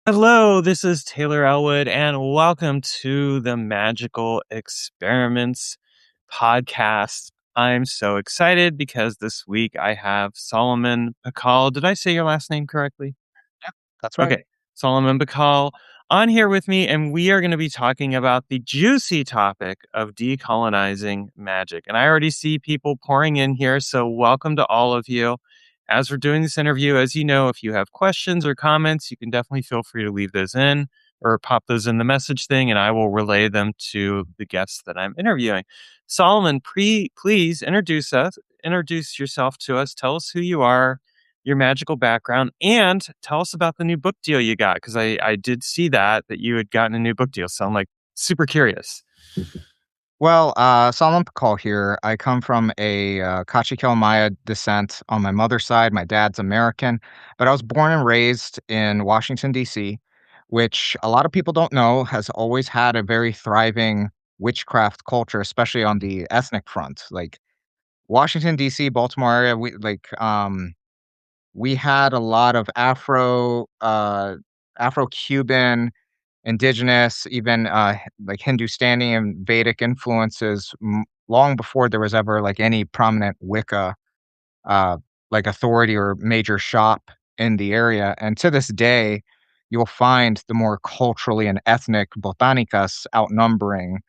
Hello, this is Taylor Ellwood, and welcome to the Magical Experiments podcast. I'm so excited because this week I have Solomon Pakal. Did I say your last name correctly? That's right. Okay, Solomon Pakal on here with me, and we are going to be talking about the juicy topic of decolonizing magic. And I already see people pouring in here, so welcome to all of you. As we're doing this interview, as you know, if you have questions or comments, you can definitely feel free to leave those in or pop those in the message thing, and I will relay them to the guests that I'm interviewing. Solomon, please introduce yourself to us. Tell us who you are, your magical background, and tell us about the new book deal you got, because I did see that you had gotten a new book deal. So I'm like super curious. Well, Solomon Pakal here. I come from a Kachikel Maya descent on my mother's side. My dad's American, but I was born and raised in Washington, D.C., which a lot of people don't know has always had a very thriving witchcraft culture, especially on the ethnic front. Like Washington, D.C., Baltimore area, we had a lot of Afro-Cuban, indigenous, even, like Hindustani and Vedic influences long before there was ever like any prominent Wicca, uh, like authority or major shop in the area. And to this day, you'll find the more culturally and ethnic botanicas outnumbering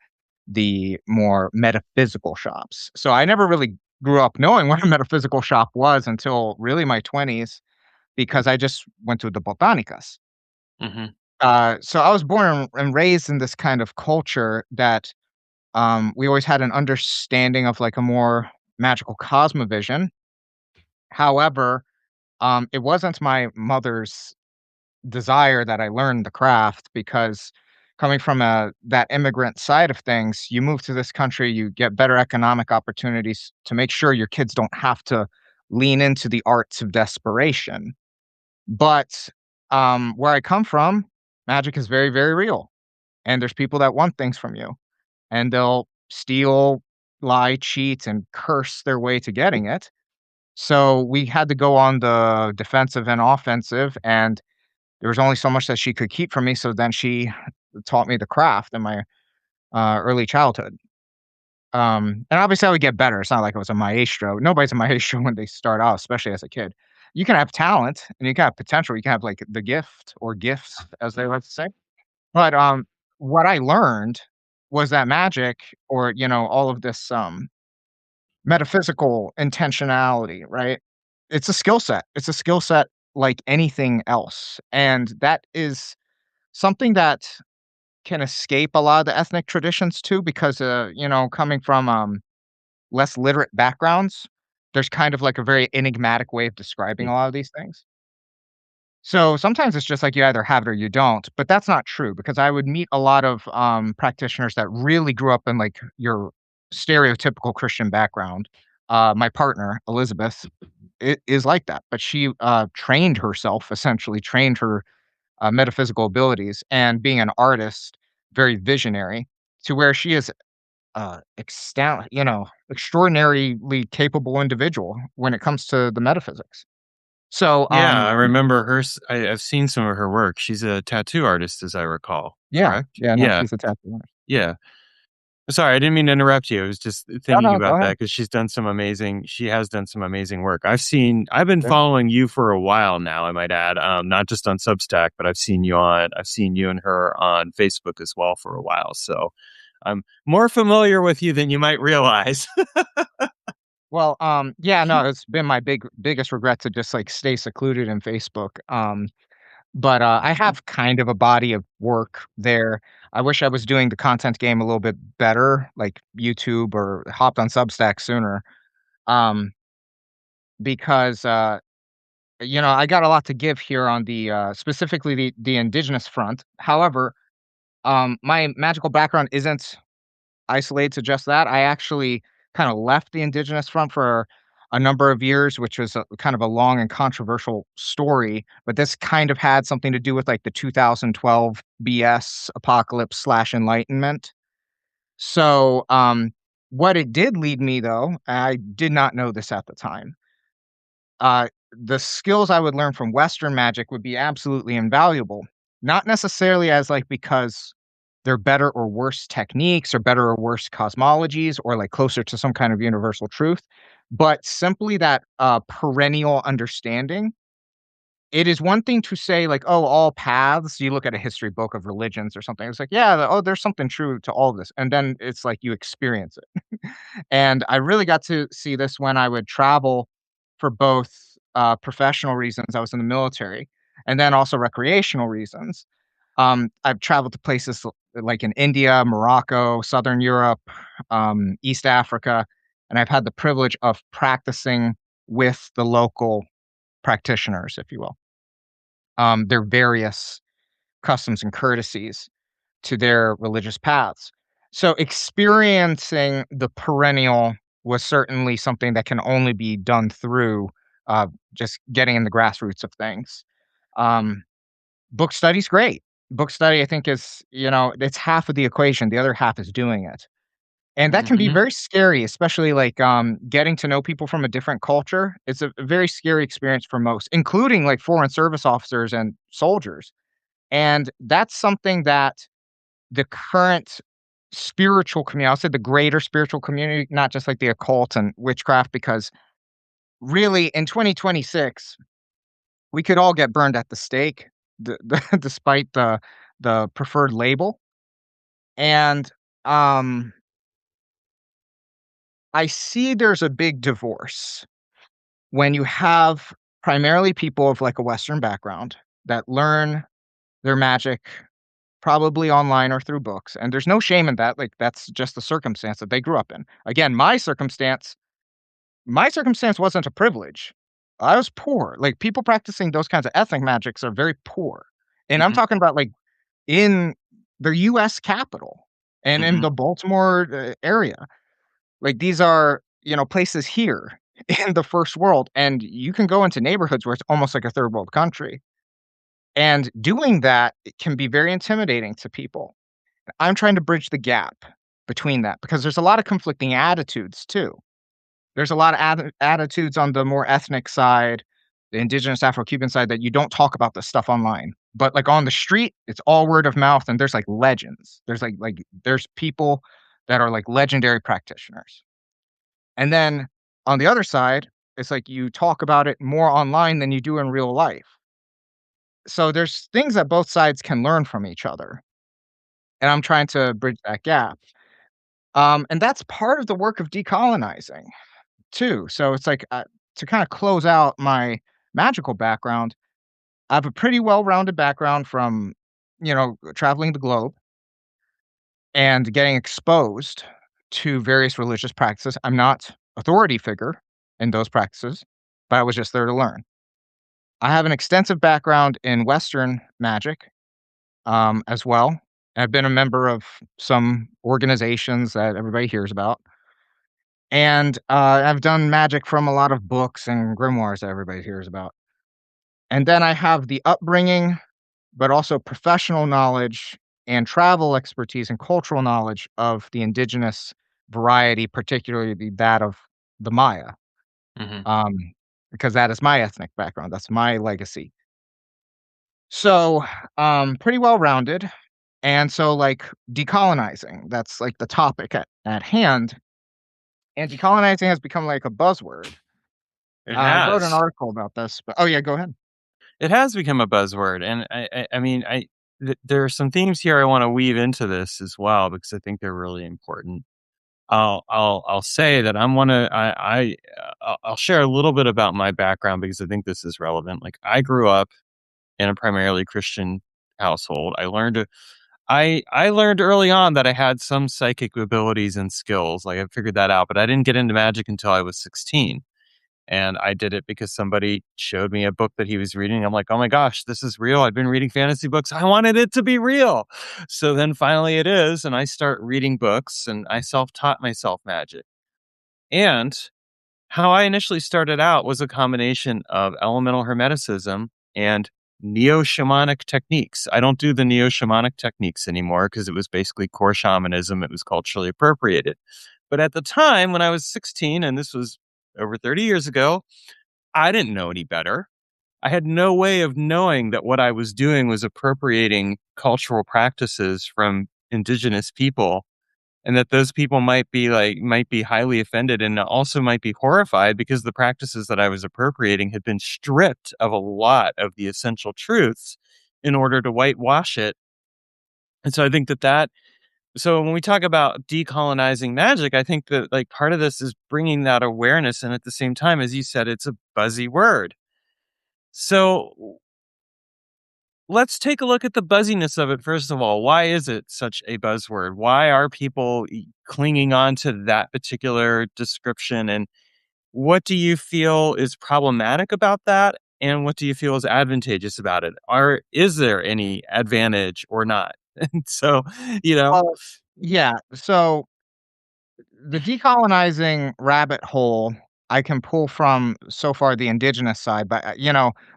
the more metaphysical shops. So I never really grew up knowing what a metaphysical shop was until really my 20s because I just went to the botanicas. Hmm. So I was born and raised in this kind of culture that we always had an understanding of like a more magical cosmovision. However, it wasn't my mother's desire that I learned the craft because coming from that immigrant side of things, you move to this country, you get better economic opportunities to make sure your kids don't have to lean into the arts of desperation. But where I come from, magic is very, very real. And there's people that want things from you, and they'll steal, lie, cheat, and curse their way to getting it. So we had to go on the defensive and offensive, and there was only so much that she could keep from me. So then she taught me the craft in my early childhood. And obviously, I would get better. It's not like I was a maestro. Nobody's a maestro when they start out, especially as a kid. You can have talent and you can have potential. You can have like the gift or gifts, as they like to say. But, what I learned was that magic or, all of this, metaphysical intentionality, right? It's a skill set. It's a skill set like anything else, and that is something that can escape a lot of the ethnic traditions too because, coming from, less literate backgrounds, there's kind of like a very enigmatic way of describing a lot of these things. So sometimes it's just like you either have it or you don't, but that's not true because I would meet a lot of practitioners that really grew up in like your stereotypical Christian background. My partner, Elizabeth, is like that, but she trained herself, essentially trained her metaphysical abilities and being an artist, very visionary to where she is extraordinarily capable individual when it comes to the metaphysics. So, Yeah, I remember her. I've seen some of her work. She's a tattoo artist, as I recall. yeah, Correct? yeah, no, Yeah, she's a tattoo artist. yeah. Sorry, I didn't mean to interrupt you. I was just No, thinking no, go about that ahead. because she has done some amazing work. I've been Yeah. following you for a while now, I might add, not just on Substack, but I've seen you and her on Facebook as well for a while. So I'm more familiar with you than you might realize. Well, yeah, no, it's been my biggest regret to just, like, stay secluded in Facebook, but, I have kind of a body of work there. I wish I was doing the content game a little bit better, like YouTube or hopped on Substack sooner, um, because, I got a lot to give here on the, specifically the indigenous front. However, my magical background isn't isolated to just that. I actually kinda left the indigenous front for a number of years, which was a kind of a long and controversial story, but this kind of had something to do with, like, the 2012 BS apocalypse/enlightenment. Slash enlightenment. So, what it did lead me though, I did not know this at the time, the skills I would learn from Western magic would be absolutely invaluable not necessarily as like because they're better or worse techniques or better or worse cosmologies or like closer to some kind of universal truth, but simply that perennial understanding. It is one thing to say like, "Oh, all paths," you look at a history book of religions or something, it's like, "Yeah, oh, there's something true to all of this," and then it's like you experience it. And I really got to see this when I would travel for both, professional reasons, I was in the military, and then also recreational reasons. I've traveled to places like in India, Morocco, Southern Europe, East Africa, and I've had the privilege of practicing with the local practitioners, if you will, their various customs and courtesies to their religious paths. So experiencing the perennial was certainly something that can only be done through just getting in the grassroots of things. Um, book study's great. Book study, I think, is it's half of the equation. The other half is doing it, and that can be Mhm. very scary, especially like getting to know people from a different culture. It's a very scary experience for most, including like foreign service officers and soldiers. And that's something that the current spiritual community, I'll say the greater spiritual community, not just like the occult and witchcraft, because really in 2026, we could all get burned at the stake, despite the preferred label. And um, I see there's a big divorce when you have primarily people of like a Western background that learn their magic probably online or through books, and there's no shame in that, like, that's just the circumstance that they grew up in. Again, my circumstance wasn't a privilege. I was poor, like, people practicing those kinds of ethnic magics are very poor, and I'm Mhm. talking about, like, in the US capital and in Mhm. the Baltimore, area. Like, these are, places here in the first world, and you can go into neighborhoods where it's almost like a third world country, and doing that, it can be very intimidating to people. I'm trying to bridge the gap between that because there's a lot of conflicting attitudes too. There's a lot of attitudes on the more ethnic side, the indigenous Afro-Cuban side that you don't talk about this stuff online. But like on the street, it's all word of mouth and there's like legends. There's people that are like legendary practitioners. And then on the other side, it's like you talk about it more online than you do in real life. So there's things that both sides can learn from each other. And I'm trying to bridge that gap. And that's part of the work of decolonizing too. So it's like to kind of close out my magical background, I have a pretty well-rounded background from, traveling the globe and getting exposed to various religious practices. I'm not authority figure in those practices, but I was just there to learn. I have an extensive background in Western magic as well. I've been a member of some organizations that everybody hears about. And, I've done magic from a lot of books and grimoires that everybody hears about. And then I have the upbringing, but also professional knowledge and travel expertise and cultural knowledge of the indigenous variety, particularly that of the Maya, Mhm. um, because that is my ethnic background. That's my legacy. So, pretty well rounded. And so, like, decolonizing, that's like the topic at hand. And decolonizing has become like a buzzword. It I wrote an has. article about this, but oh, yeah, go ahead. It has become a buzzword, and I mean, there are some themes here I wanna weave into this as well because I think they're really important. I'll say that I'm one of I'll share a little bit about my background because I think this is relevant. Like, I grew up in a primarily Christian household. I learned early on that I had some psychic abilities and skills, like, I figured that out, but I didn't get into magic until I was 16, and I did it because somebody showed me a book that he was reading. I'm like, "Oh my gosh, this is real. I've been reading fantasy books. I wanted it to be real." So then finally it is, and I start reading books, and I self-taught myself magic. And how I initially started out was a combination of elemental hermeticism and neo-shamanic techniques. I don't do the neo-shamanic techniques anymore because it was basically core shamanism. It was culturally appropriated. But at the time when I was 16, and this was over 30 years ago, I didn't know any better. I had no way of knowing that what I was doing was appropriating cultural practices from indigenous people, and that those people might be highly offended and also might be horrified because the practices that I was appropriating had been stripped of a lot of the essential truths in order to whitewash it. And so I think so when we talk about decolonizing magic, I think that like part of this is bringing that awareness, and at the same time, as you said, it's a buzzy word. So let's take a look at the buzziness of it first of all. Why is it such a buzzword? Why are people clinging on to that particular description? And what do you feel is problematic about that? And what do you feel is advantageous about it? Is there any advantage or not? And so, you know, Well, yeah, so the decolonizing rabbit hole I can pull from so far the indigenous side, but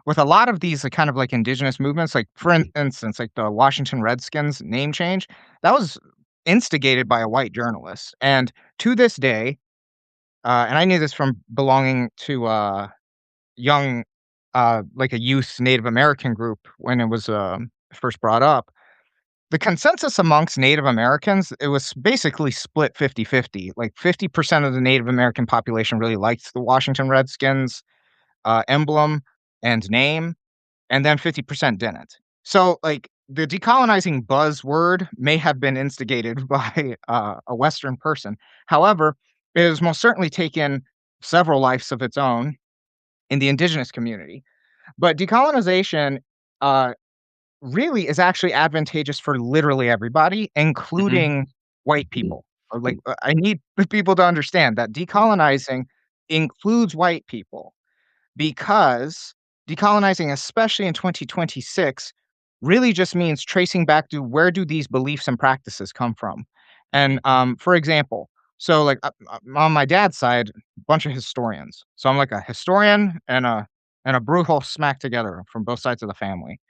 with a lot of these kind of like indigenous movements, like for instance, like the Washington Redskins name change, that was instigated by a white journalist. And to this day, and I knew this from belonging to young, like a youth Native American group when it was first brought up. The consensus amongst Native Americans, it was basically split 50-50. Like 50% of the Native American population really liked the Washington Redskins emblem and name, and then 50% didn't. So, like, the decolonizing buzzword may have been instigated by a Western person. However, it has most certainly taken several lives of its own in the indigenous community. But decolonization uh, really is actually advantageous for literally everybody, mhm, including white people. Or like, I need the people to understand that decolonizing includes white people because decolonizing, especially in 2026, really just means tracing back to where do these beliefs and practices come from. And for example, so like on my dad's side, a bunch of historians. So I'm like a historian and a brutal smack together from both sides of the family.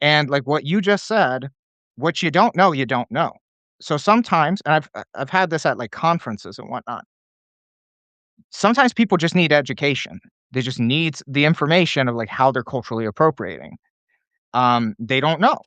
And like what you just said, what you don't know, you don't know. So sometimes, and I've had this at like conferences and whatnot. Sometimes people just need education. They just need the information of like how they're culturally appropriating. They don't know.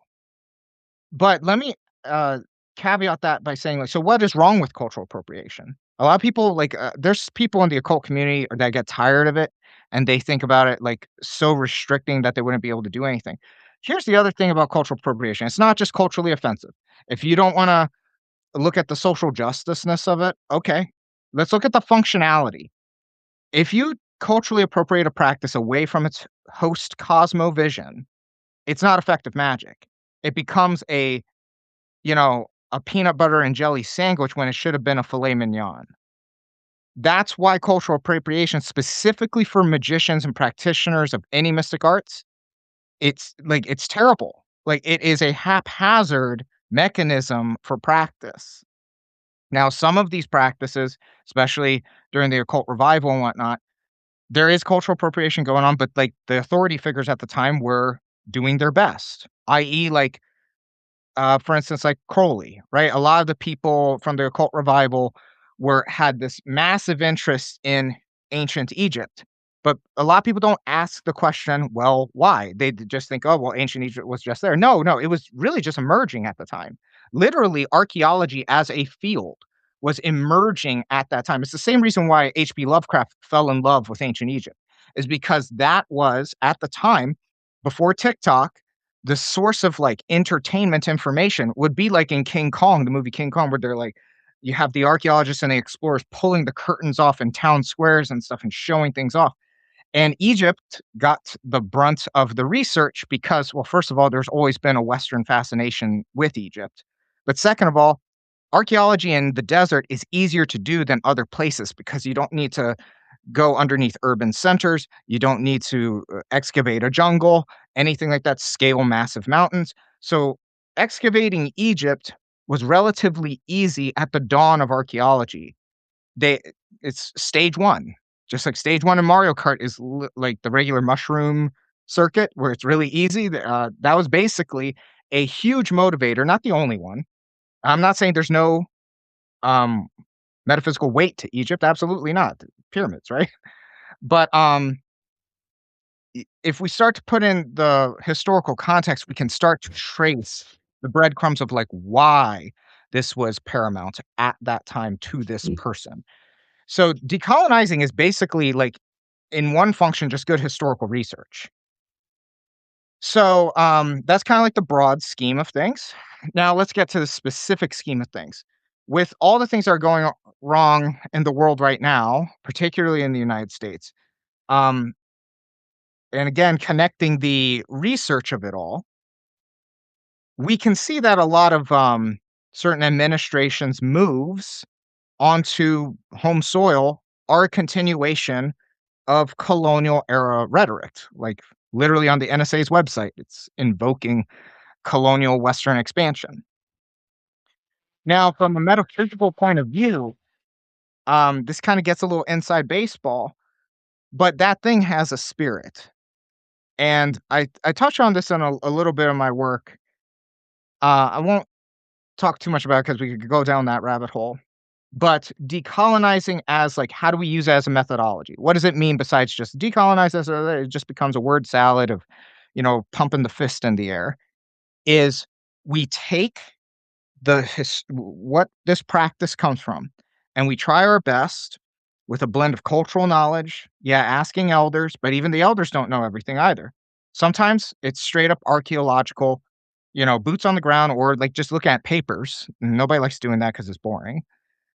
But let me uh, caveat that by saying like, so what is wrong with cultural appropriation? A lot of people like there's people in the occult community that get tired of it and they think about it like so restricting that they wouldn't be able to do anything. Here's the other thing about cultural appropriation. It's not just culturally offensive. If you don't want to look at the social justiceness of it, okay, let's look at the functionality. If you culturally appropriate a practice away from its host cosmovision, it's not effective magic. It becomes a peanut butter and jelly sandwich when it should have been a filet mignon. That's why cultural appropriation, specifically for magicians and practitioners of any mystic arts, it's terrible. Like it is a haphazard mechanism for practice. Now, some of these practices, especially during the occult revival and whatnot, there is cultural appropriation going on, but like the authority figures at the time were doing their best, i.e., like for instance, like Crowley, right? A lot of the people from the occult revival had this massive interest in ancient Egypt. But a lot of people don't ask the question, well, why? Just think, oh, well, ancient Egypt was just there. No, no, it was really just emerging at the time. Literally, archaeology as a field was emerging at that time. It's the same reason why H.P. Lovecraft fell in love with ancient Egypt, is because that was at the time before TikTok the source of like entertainment information would be like in King Kong, the movie King Kong, where they're like, you have the archaeologists and the explorers pulling the curtains off in town squares and stuff and showing things off. And Egypt got the brunt of the research because, well, first of all, there's always been a Western fascination with Egypt. But second of all, archaeology in the desert is easier to do than other places because you don't need to go underneath urban centers. You don't need to excavate a jungle, anything like that, scale massive mountains. So, excavating Egypt was relatively easy at the dawn of archaeology. They it's stage 1. Just like stage 1 in Mario Kart is like the regular mushroom circuit where it's really easy. That was basically a huge motivator, not the only one. I'm not saying there's no um, metaphysical weight to Egypt. Absolutely not. Pyramids, right? But if we start to put in the historical context, we can start to trace the breadcrumbs of like why this was paramount at that time to this person. So decolonizing is basically like in one function just good historical research. So that's kind of like the broad scheme of things. Now let's get to the specific scheme of things. With all the things that are going wrong in the world right now, particularly in the United States, um, and again, connecting the research of it all, we can see that a lot of certain administrations' moves onto home soil are a continuation of colonial era rhetoric. Like literally on the NSA's website, it's invoking colonial Western expansion. Now, from a metaphysical point of view, this kind of gets a little inside baseball, but that thing has a spirit. And I touch on this in a little bit of my work. I won't talk too much about it because we could go down that rabbit hole. But decolonizing as like, how do we use it as a methodology? What does it mean besides just decolonize as it just becomes a word salad of, pumping the fist in the air? Is we take what this practice comes from, and we try our best with a blend of cultural knowledge, yeah, asking elders, but even the elders don't know everything either. Sometimes it's straight up archaeological, boots on the ground, or like just look at papers. Nobody likes doing that because it's boring,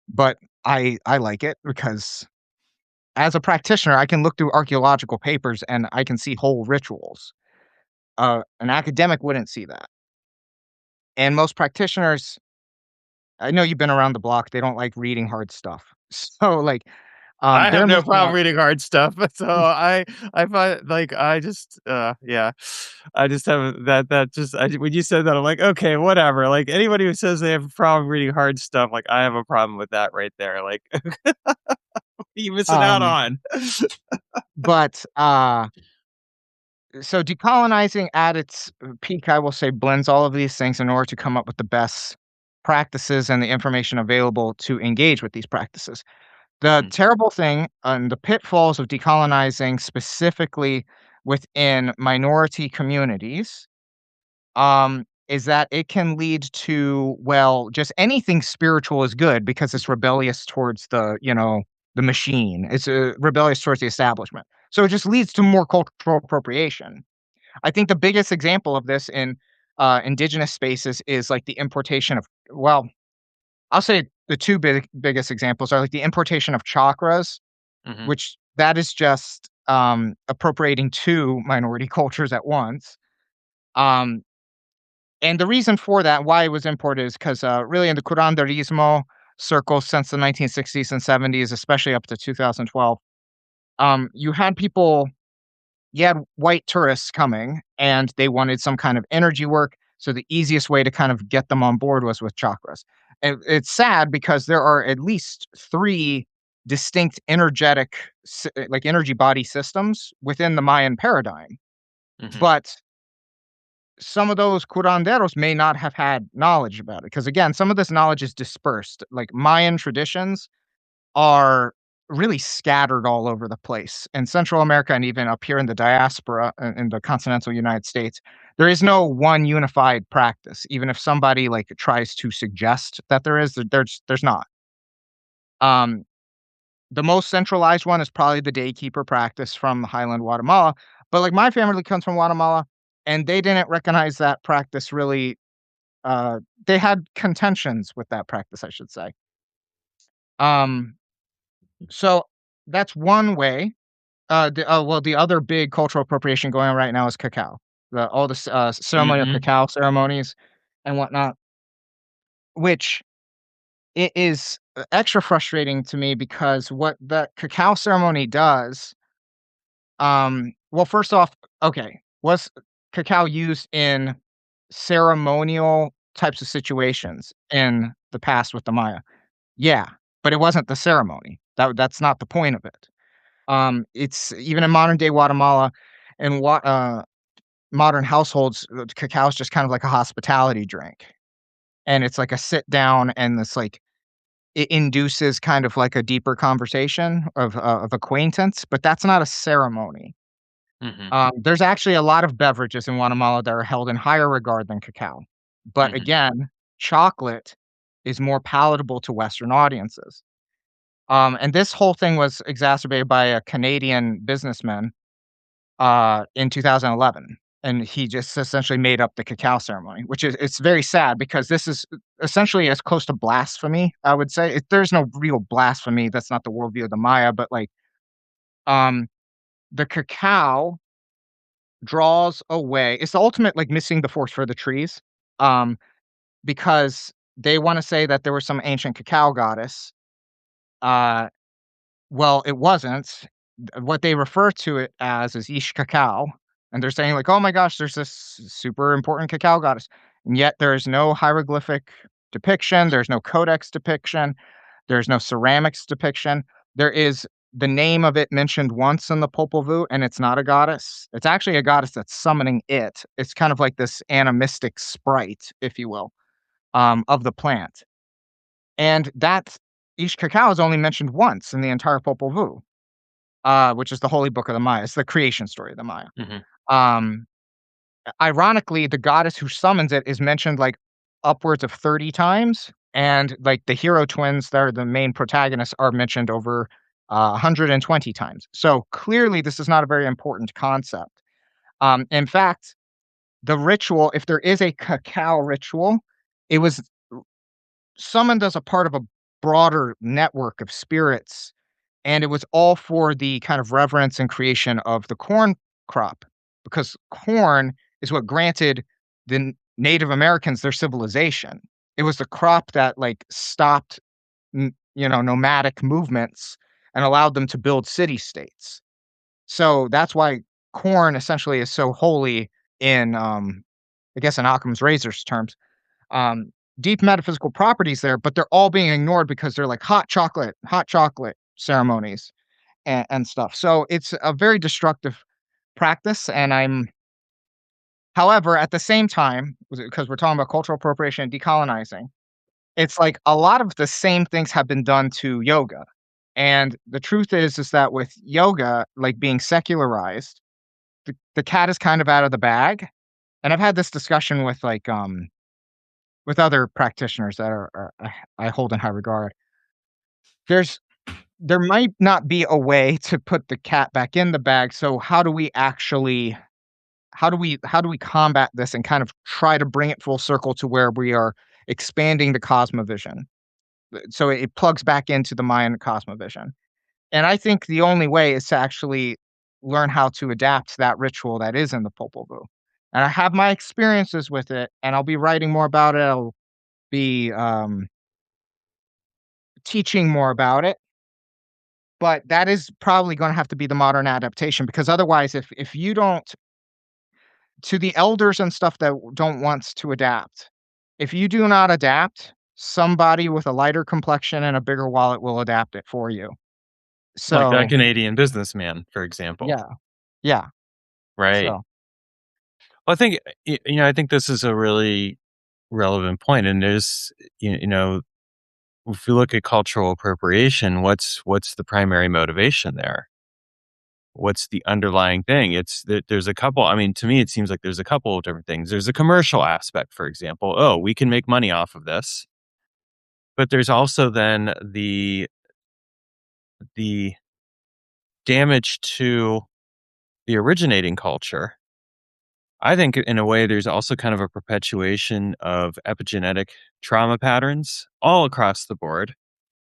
but I like it because as a practitioner, I can look through archaeological papers and I can see whole rituals. An academic wouldn't see that, and most practitioners, I know you've been around the block, they don't like reading hard stuff. So, like, I have they're no missing problem out. reading hard stuff, so I find like I just yeah, I just have that just when you said that I'm like okay whatever like anybody who says they have a problem reading hard stuff like I have a problem with that right there like what are you missing out Um, on? but, so decolonizing at its peak, I will say, blends all of these things in order to come up with the best practices and the information available to engage with these practices. The Mhm, terrible thing and the pitfalls of decolonizing specifically within minority communities is that it can lead to, well, just anything spiritual is good because it's rebellious towards the machine. It's rebellious towards the establishment. So it just leads to more cultural appropriation. I think the biggest example of this in indigenous spaces is like the importation of, well, I'll say the two biggest examples are like the importation of chakras, mhm, which that is just appropriating two minority cultures at once. Um, And the reason for that, why it was imported, is because really in the curanderismo circles since the 1960s and 70s, especially up to 2012, you had you had white tourists coming and they wanted some kind of energy work. So the easiest way to kind of get them on board was with chakras. And it's sad because there are at least three distinct like energy body systems within the Mayan paradigm. mhm, But some of those curanderos may not have had knowledge about it because again, some of this knowledge is dispersed. Like Mayan traditions are really scattered all over the place in Central America and even up here in the diaspora in the continental United States. There is no one unified practice. Even if somebody like tries to suggest that there is, there's not. Um, the most centralized one is probably the daykeeper practice from Highland, Guatemala. But like my family comes from Guatemala, and they didn't recognize that practice really. They had contentions with that practice, I should say. Um, so that's one way. The other big cultural appropriation going on right now is cacao. All the ceremonial mhm, cacao ceremonies and whatnot, which it is extra frustrating to me because what the cacao ceremony does, well, first off, okay, was cacao used in ceremonial types of situations in the past with the Maya? Yeah, but it wasn't the ceremony. That's not the point of it. It's even in modern day Guatemala and modern households, cacao is just kind of like a hospitality drink, and it's like a sit down, and it's like it induces kind of like a deeper conversation of acquaintance, but that's not a ceremony. Mhm. There's actually a lot of beverages in Guatemala that are held in higher regard than cacao. But Mhm. again, chocolate is more palatable to Western audiences. And this whole thing was exacerbated by a Canadian businessman in 2011, and he just essentially made up the cacao ceremony, which is it's very sad because this is essentially as close to blasphemy, I would say. There's no real blasphemy. That's not the worldview of the Maya, but like um, the cacao draws away. It's the ultimate like missing the forest for the trees, um, because they want to say that there was some ancient cacao goddess. Uh, Well, it wasn't. What they refer to it as is Ish Cacao, and they're saying like, "Oh my gosh, there's this super important cacao goddess," and yet there is no hieroglyphic depiction, there's no codex depiction, there's no ceramics depiction. There is the name of it mentioned once in the Popol Vuh, and it's not a goddess. It's actually a goddess that's summoning it. It's kind of like this animistic sprite, if you will, of the plant. And that Ish Cacao is only mentioned once in the entire Popol Vuh, which is the holy book of the Maya. It's the creation story of the Maya. Mhm. Um, Ironically, the goddess who summons it is mentioned like upwards of 30 times, and like the hero twins that are the main protagonists are mentioned over 120 times. So clearly, this is not a very important concept. In fact, the ritual, if there is a cacao ritual, it was summoned as a part of a broader network of spirits, and it was all for the kind of reverence and creation of the corn crop, because corn is what granted the Native Americans their civilization. It was the crop that, like, stopped, nomadic movements and allowed them to build city states. So that's why corn essentially is so holy in, I guess in Occam's razor's terms. um, Deep metaphysical properties there, but they're all being ignored because they're like hot chocolate ceremonies and stuff. So it's a very destructive practice. And however, at the same time, because we're talking about cultural appropriation and decolonizing, it's like a lot of the same things have been done to yoga. And the truth is that with yoga, like being secularized, the cat is kind of out of the bag. And I've had this discussion with other practitioners that I hold in high regard. There's there might not be a way to put the cat back in the bag, so how do we combat this and kind of try to bring it full circle to where we are expanding the cosmovision, so it plugs back into the Mayan cosmovision, and I think the only way is to actually learn how to adapt that ritual that is in the Popol Vuh, and I have my experiences with it, and I'll be writing more about it, I'll be, teaching more about it. But that is probably gonna have to be the modern adaptation because otherwise, if you don't to the elders and stuff that don't want to adapt, if you do not adapt, somebody with a lighter complexion and a bigger wallet will adapt it for you. Like that So, Canadian businessman, for example, yeah, yeah, right? so Well, I think, I think this is a really relevant point, and there's, if you look at cultural appropriation, what's the primary motivation there? What's the underlying thing? It's that there's a couple. I mean, to me, it seems like there's a couple of different things. There's a commercial aspect, for example. Oh, we can make money off of this, but there's also then the damage to the originating culture. I think in a way, there's also kind of a perpetuation of epigenetic trauma patterns all across the board.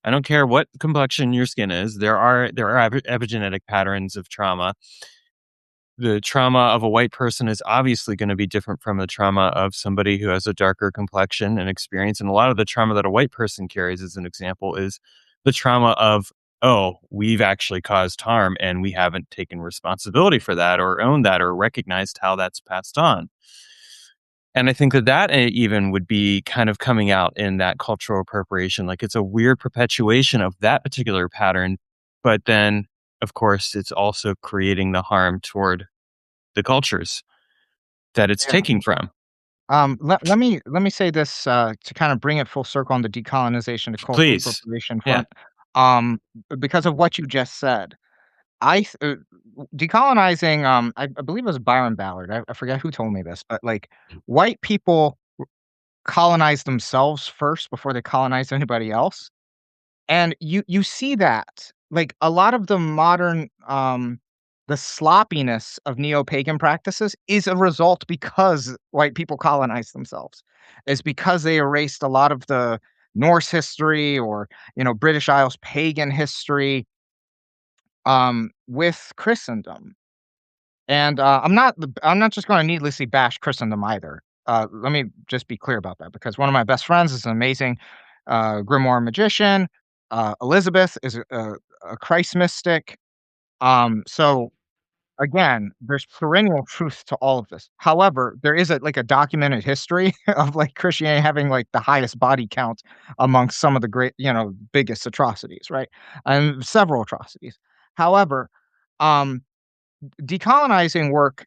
I don't care what complexion your skin is. There are epigenetic patterns of trauma. The trauma of a white person is obviously going to be different from the trauma of somebody who has a darker complexion and experience. And a lot of the trauma that a white person carries, as an example, is the trauma of, oh, we've actually caused harm and we haven't taken responsibility for that or owned that or recognized how that's passed on. And I think that even would be kind of coming out in that cultural appropriation. Like it's a weird perpetuation of that particular pattern. But then, of course, it's also creating the harm toward the cultures that it's yeah. taking from. Let me say this, to kind of bring it full circle on the decolonization to cultural Please. appropriation Yeah. front, um, because of what you just said. I th decolonizing, I believe it was Byron Ballard, I forget who told me this, but, like, white people colonize themselves first before they colonize anybody else, and you see that, like, a lot of the modern, the sloppiness of neo-pagan practices is a result because white people colonized themselves. Is because they erased a lot of the Norse history or, British Isles pagan history, with Christendom. And, I'm not just gonna needlessly bash Christendom either. Let me just be clear about that because one of my best friends is an amazing, grimoire magician. Elizabeth is a Christ mystic. So again, there's perennial truth to all of this. However, there is a documented history of, like, Christianity having, like, the highest body count amongst some of the great, biggest atrocities, right? And several atrocities. However, um, decolonizing work,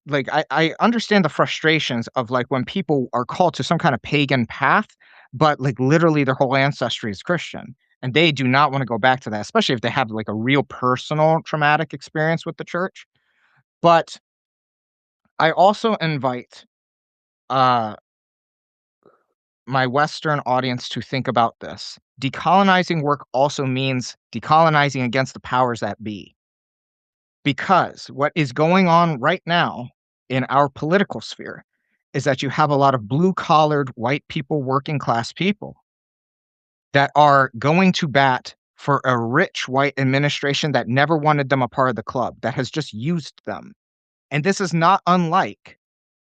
like, I understand the frustrations of, like, when people are called to some kind of pagan path, but, like, literally their whole ancestry is Christian, and they do not wanna go back to that, especially if they have, like, a real personal traumatic experience with the church. But I also invite, uh, my Western audience to think about this. Decolonizing work also means decolonizing against the powers that be. Because what is going on right now in our political sphere is that you have a lot of blue-collared white people, working class people that are going to bat for a rich white administration that never wanted them a part of the club, that has just used them. And this is not unlike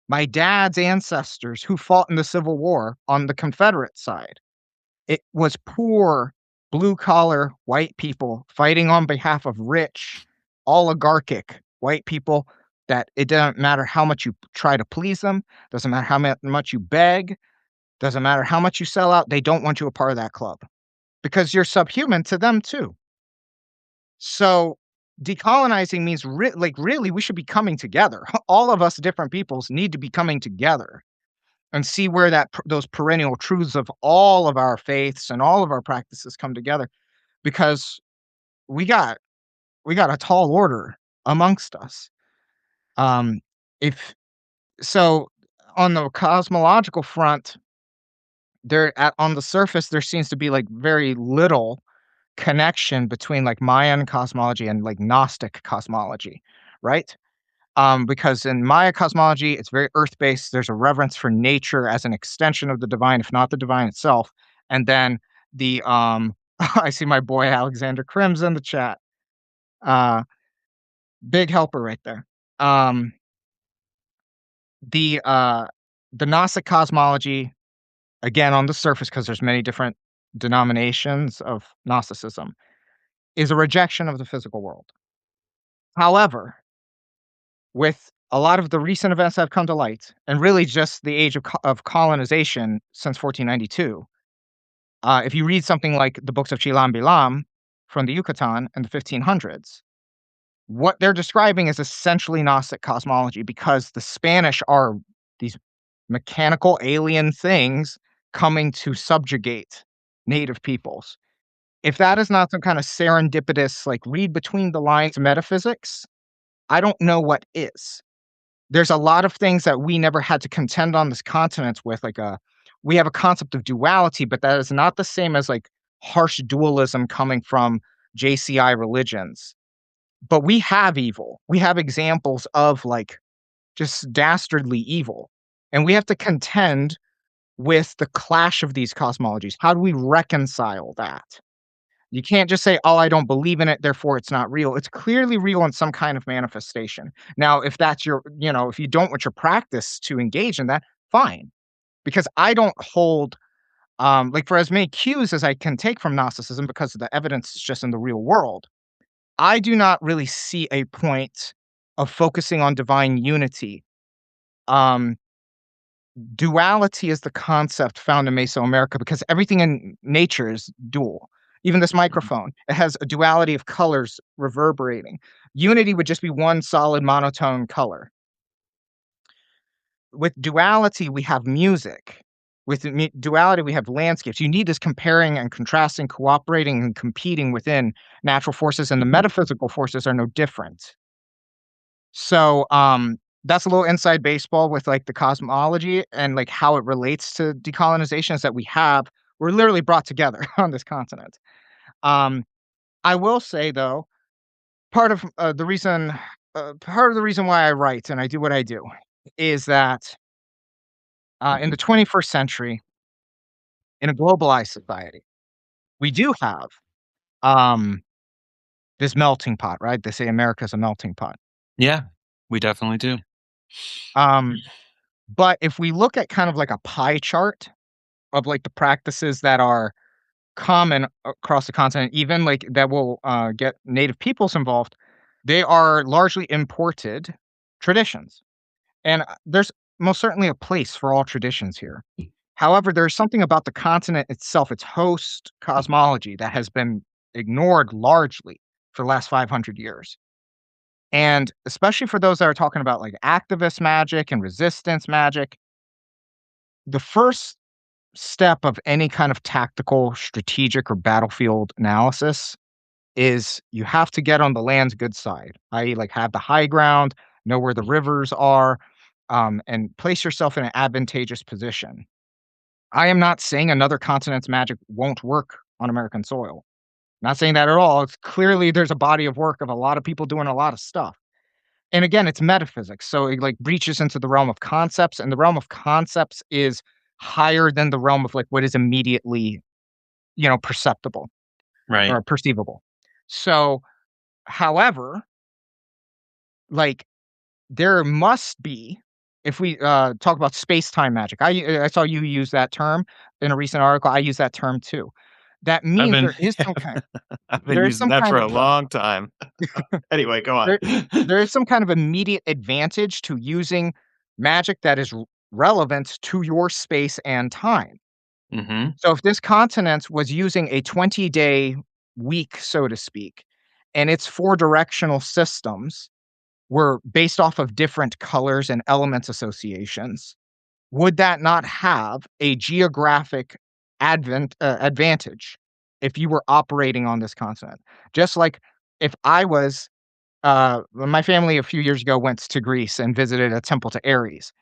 my dad's ancestors who fought in the Civil War on the Confederate side. It was poor, blue collar white people fighting on behalf of rich, oligarchic white people that it doesn't matter how much you try to please them, doesn't matter how much you beg, doesn't matter how much you sell out, they don't want you a part of that club because you're subhuman to them too. So decolonizing means really we should be coming together. All of us different peoples need to be coming together and see where those perennial truths of all of our faiths and all of our practices come together because we got we got a tall order amongst us. Um, if so, on the cosmological front, on the surface there seems to be like very little connection between like Mayan cosmology and like Gnostic cosmology, right? Because in Maya cosmology, it's very earth based. There's a reverence for nature as an extension of the divine, if not the divine itself. And then I see my boy Alexander Crims in the chat. Uh, Big helper right there. Um, the uh, the Gnostic cosmology, again on the surface, because there's many different denominations of Gnosticism, is a rejection of the physical world. However, with a lot of the recent events that have come to light, and really just the age of colonization since 1492, if you read something like the books of Chilam Bilam from the Yucatan in the 1500s, what they're describing is essentially Gnostic cosmology because the Spanish are these mechanical alien things coming to subjugate native peoples. If that is not some kind of serendipitous, like read between the lines metaphysics, I don't know what is. There's a lot of things that we never had to contend on this continent with, we have a concept of duality, but that is not the same as, like, harsh dualism coming from JCI religions. But we have evil. We have examples of, like, just dastardly evil, and we have to contend with the clash of these cosmologies. How do we reconcile that? You can't just say, "Oh, I don't believe in it, therefore it's not real." It's clearly real in some kind of manifestation. Now, if that's if you don't want your practice to engage in that, fine. Because I don't hold, like for as many cues as I can take from Gnosticism because the evidence is just in the real world, I do not really see a point of focusing on divine unity. Um, Duality is the concept found in Mesoamerica because everything in nature is dual. Even this Mhm. microphone, it has a duality of colors reverberating. Unity would just be one solid monotone color. With duality, we have music, With duality, we have landscapes. You need this comparing and contrasting, cooperating and competing within natural forces, and the metaphysical forces are no different. So, that's a little inside baseball with, like, the cosmology and, like, how it relates to decolonization is that we're literally brought together on this continent. Um, I will say, though, part of the reason why I write and I do what I do is that, in the 21st century, in a globalized society, we do have, um, this melting pot, right? They say America's a melting pot. Yeah, we definitely do. Um, but if we look at kind of like a pie chart of, like, the practices that are common across the continent, even, like, that will, get native peoples involved, they are largely imported traditions, and, there's most certainly a place for all traditions here. However, there's something about the continent itself, its host cosmology, that has been ignored largely for the last 500 years. And especially for those that are talking about like activist magic and resistance magic, the first step of any kind of tactical, strategic, or battlefield analysis is you have to get on the land's good side, i.e., like have the high ground, know where the rivers are, and place yourself in an advantageous position. I am not saying another continent's magic won't work on American soil. Not saying that at all. It's clearly there's a body of work of a lot of people doing a lot of stuff. And again, it's metaphysics, so it, like, breaches into the realm of concepts, and the realm of concepts is higher than the realm of, like, what is immediately, perceptible Right. or perceivable. So, however, like, there must be if we, talk about space-time magic, I saw you use that term in a recent article, I use that term too. That I've means been there is some kind I've been there is using some that kind for of a long time. Anyway, go on. there there is some kind of immediate advantage to using magic that is relevant to your space and time. Mhm. So if this continent was using a 20-day week, so to speak, and its four directional systems were based off of different colors and elements associations, would that not have a geographic advantage if you were operating on this continent? Just like if I was my family a few years ago went to Greece and visited a temple to Ares.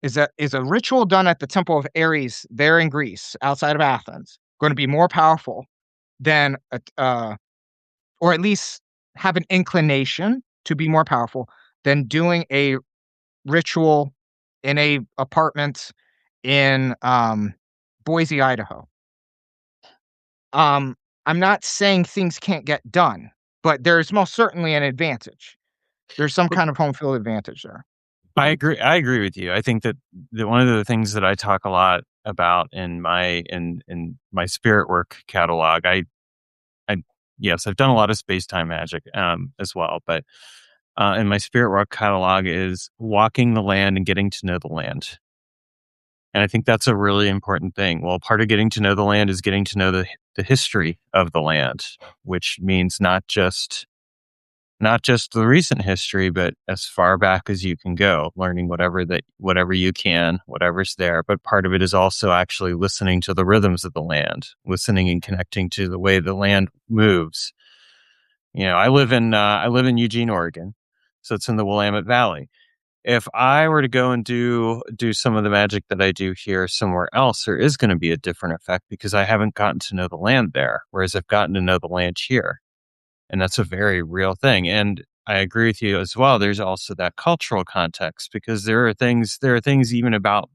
Is a ritual done at the temple of Ares there in Greece, outside of Athens, going to be more powerful than or at least have an inclination to be more powerful than doing a ritual in a apartment in Boise, Idaho? Um, I'm not saying things can't get done, but there's most certainly an advantage. There's some kind of home field advantage there. I agree with you. I think that one of the things that I talk a lot about in my spirit work catalog, I yes, I've done a lot of space-time magic, as well, but, in my spirit work catalog is walking the land and getting to know the land. And I think that's a really important thing. Well, part of getting to know the land is getting to know the history of the land, which means not just the recent history, but as far back as you can go, learning whatever you can, whatever's there. But part of it is also actually listening to the rhythms of the land, listening and connecting to the way the land moves. I live in Eugene, Oregon, so it's in the Willamette Valley. If I were to go and do some of the magic that I do here somewhere else, there is going to be a different effect because I haven't gotten to know the land there, whereas I've gotten to know the land here. And that's a very real thing. And I agree with you as well. There's also that cultural context because there are things even about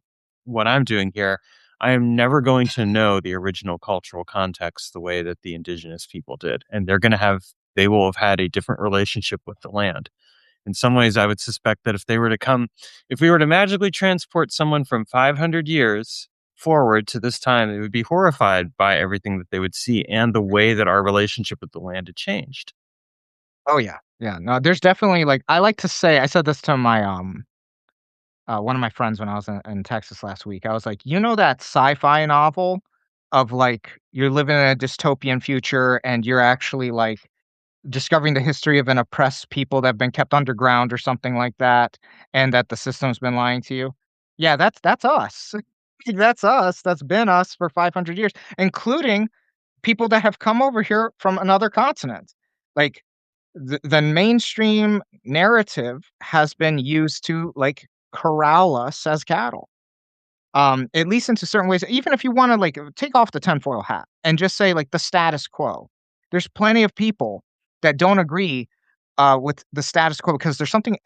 what I'm doing here. I am never going to know the original cultural context the way that the indigenous people did. And they will have had a different relationship with the land. In some ways, I would suspect that if we were to magically transport someone from 500 years forward to this time, they would be horrified by everything that they would see and the way that our relationship with the land had changed. Oh, yeah. Yeah, no, there's definitely, like I like to say I said this to my, one of my friends when I was in Texas last week. I was like, "You know that sci-fi novel of, like, you're living in a dystopian future and you're actually, like, discovering the history of an oppressed people that have been kept underground or something like that, and that the system's been lying to you?" Yeah, that's us. That's us. That's been us for 500 years, including people that have come over here from another continent. Like the mainstream narrative has been used to like corral us as cattle. At least into certain ways. Even if you want to like take off the tinfoil hat and just say like the status quo, there's plenty of people that don't agree with the status quo because there's something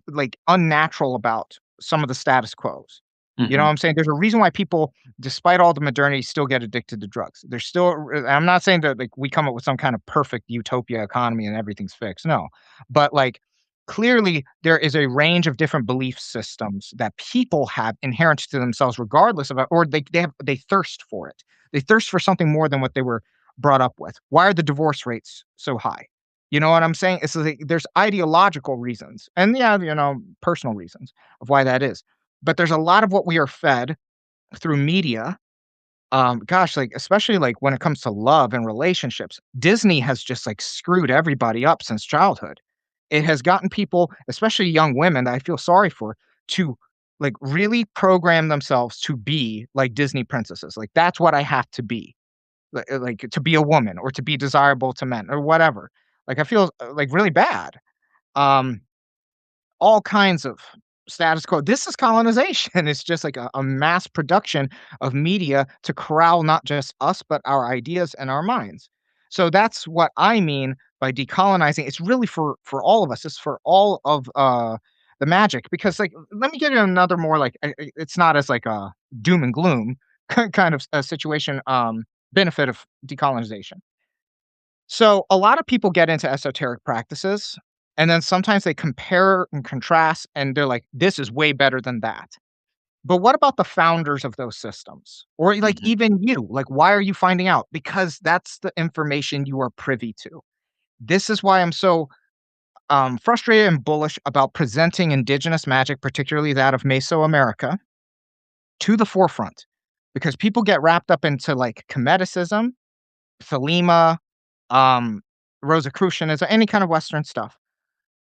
like unnatural about some of the status quos. You know what Mhm. I'm saying? There's a reason why people, despite all the modernity, still get addicted to drugs. There's still. I'm not saying that like we come up with some kind of perfect utopia economy and everything's fixed. No, but like clearly there is a range of different belief systems that people have inherent to themselves regardless of it, or they thirst for it. They thirst for something more than what they were brought up with. Why are the divorce rates so high? You know what I'm saying? It's like there's ideological reasons and yeah, personal reasons of why that is. But there's a lot of what we are fed through media. Gosh, like especially like when it comes to love and relationships, Disney has just like screwed everybody up since childhood. It has gotten people, especially young women that I feel sorry for, to like really program themselves to be like Disney princesses. Like that's what I have to be. Like to be a woman or to be desirable to men or whatever. Like I feel like really bad. Um all kinds of status quo. This is colonization. It's just like a mass production of media to corral not just us, but our ideas and our minds. So that's what I mean by decolonizing. It's really for all of us. It's for all of the magic. Because like, let me get you another more like it's not as like a doom and gloom kind of a situation. Benefit of decolonization. So a lot of people get into esoteric practices and then sometimes they compare and contrast and they're like, this is way better than that. But what about the founders of those systems? Or like Mhm. even you? Like, why are you finding out? Because that's the information you are privy to. This is why I'm so frustrated and bullish about presenting indigenous magic, particularly that of Mesoamerica, to the forefront. Because people get wrapped up into like Cometicism, Thelema, um, Rosicrucianism, any kind of Western stuff.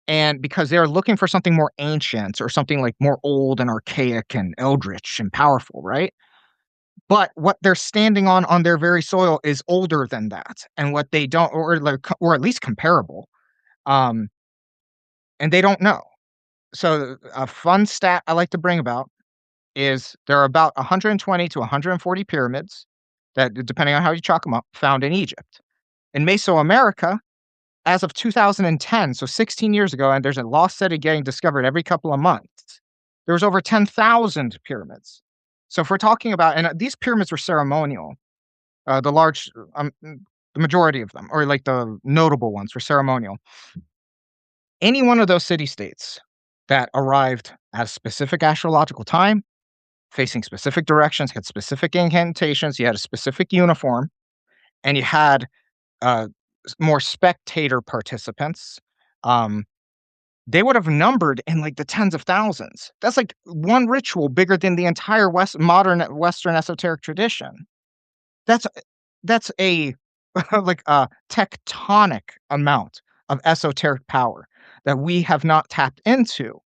And because they're looking for something more ancient or something like more old and archaic and eldritch and powerful, right? But what they're standing on their very soil is older than that, and what they don't, or like, or at least comparable, um, and they don't know. So a fun stat I like to bring about is there are about 120 to 140 pyramids that, depending on how you chalk them up, found in Egypt. In Mesoamerica, as of 2010, so 16 years ago, and there's a lost city getting discovered every couple of months, there was over 10,000 pyramids. So if we're talking about, and these pyramids were ceremonial, the large, the majority of them, or like the notable ones were ceremonial. Any one of those city states that arrived at a specific astrological time, facing specific directions, had specific incantations, you had a specific uniform, and you had uh, more spectator participants. Um, They would have numbered in, like, the tens of thousands. That's, like, one ritual bigger than the entire modern Western esoteric tradition. That's that's a like, a tectonic amount of esoteric power that we have not tapped into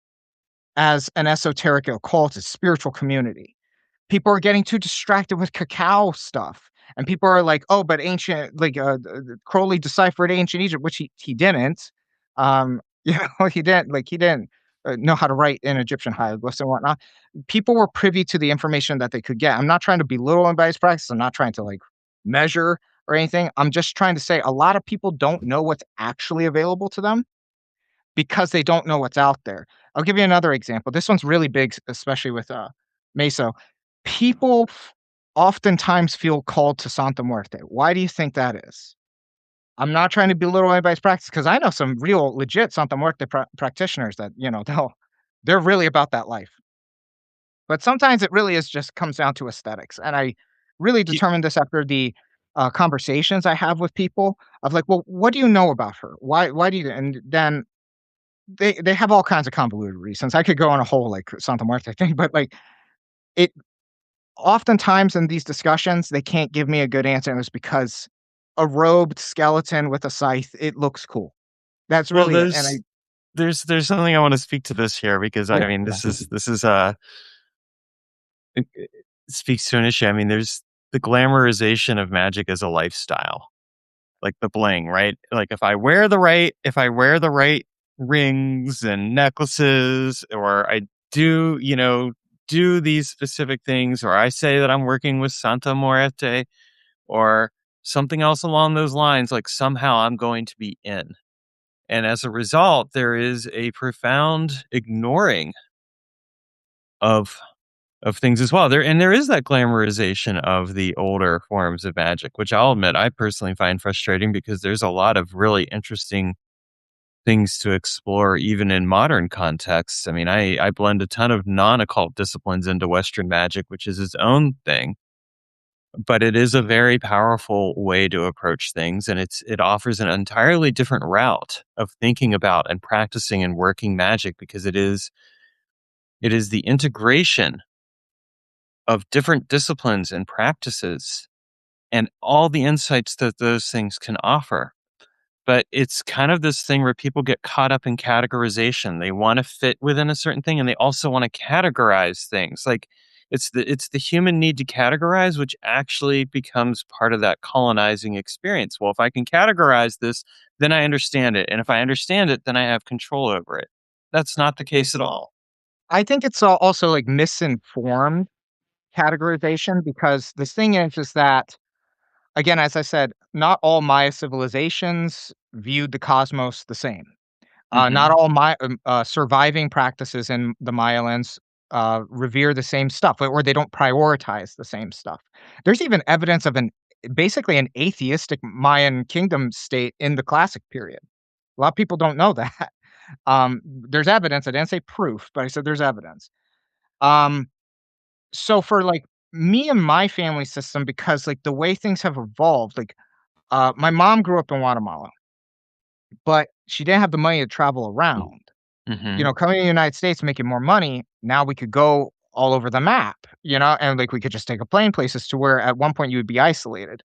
as an esoteric occultist spiritual community. People are getting too distracted with cacao stuff, and people are like, "Oh, but ancient like, Crowley deciphered ancient Egypt," which he didn't. You know, he didn't, know how to write in Egyptian hieroglyphs and whatnot. People were privy to the information that they could get. I'm not trying to belittle anybody's practice. I'm not trying to, like, measure or anything. I'm just trying to say a lot of people don't know what's actually available to them because they don't know what's out there. I'll give you another example. This one's really big, especially with Meso. People oftentimes feel called to Santa Muerte. Why do you think that is? I'm not trying to belittle anybody's practice because I know some real legit Santa Muerte practitioners that they're really about that life. But sometimes it really is just comes down to aesthetics, and I really Ye determined this after the conversations I have with people of like, well, what do you know about her? Why do you? And then they have all kinds of convoluted reasons. I could go on a whole, like, Santa Muerte thing, but, like, it oftentimes in these discussions, they can't give me a good answer, and it's because a robed skeleton with a scythe, it looks cool. That's well, really it, and I there's something I wanna speak to this here because, yeah, I mean, yeah. this is, speaks to an issue. I mean, there's the glamorization of magic as a lifestyle, like the bling, right? Like if I wear the right rings and necklaces, or I do, do these specific things, or I say that I'm working with Santa Muerte or something else along those lines, like somehow I'm going to be in. And as a result, there is a profound ignoring of things as well. There is that glamorization of the older forms of magic, which I'll admit I personally find frustrating because there's a lot of really interesting things to explore even in modern contexts. I mean, I blend a ton of non-occult disciplines into Western magic, which is its own thing, but it is a very powerful way to approach things, and it offers an entirely different route of thinking about and practicing and working magic, because it is the integration of different disciplines and practices and all the insights that those things can offer. But it's kind of this thing where people get caught up in categorization. They want to fit within a certain thing, and they also want to categorize things. Like it's the human need to categorize, which actually becomes part of that colonizing experience. Well, if I can categorize this, then I understand it. And if I understand it, then I have control over it. That's not the case at all. I think it's also, like, misinformed categorization because the thing is that, again, as I said, not all Maya civilizations viewed the cosmos the same. Not Hmm. all surviving practices in the Maya lands, revere the same stuff, or they don't prioritize the same stuff. There's even evidence of basically an atheistic Mayan kingdom state in the classic period. A lot of people don't know that. There's evidence. I didn't say proof, but I said there's evidence. Um, so for, like, me and my family system, because, like, the way things have evolved, like, my mom grew up in Guatemala, but she didn't have the money to travel around. Hmm. Coming to the United States, making more money, now we could go all over the map, and, like, we could just take a plane places to where at one point you would be isolated.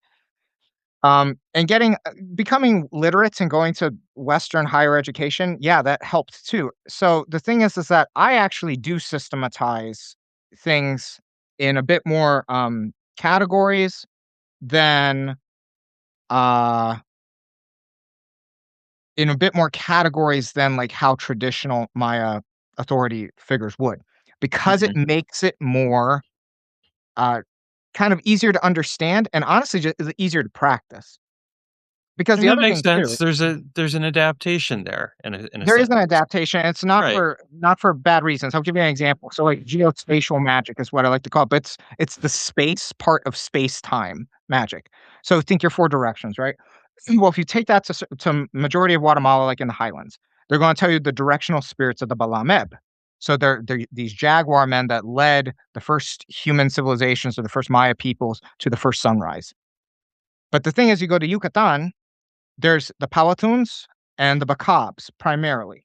And becoming literate and going to Western higher education, yeah, that helped too. So the thing is that I actually do systematize things in a bit more, categories than, uh like, how traditional Maya authority figures would, because it Hmm. makes it more, uh, kind of easier to understand and honestly just easier to practice. Because And the that other makes thing too, sense. There's an adaptation there in a there is sense. an adaptation, it's not Right. for bad reasons. I'll give you an example. So, like, geospatial magic is what I like to call it, but it's the space part of space-time magic. So think your 4 directions, right? Well, if you take that to majority of Guatemala, like in the highlands, they're gonna tell you the directional spirits of the Balameb. So they're these jaguar men that led the first human civilizations or the first Maya peoples to the first sunrise. But the thing is, you go to Yucatan, there's the Pawtuns and the Bacabs primarily.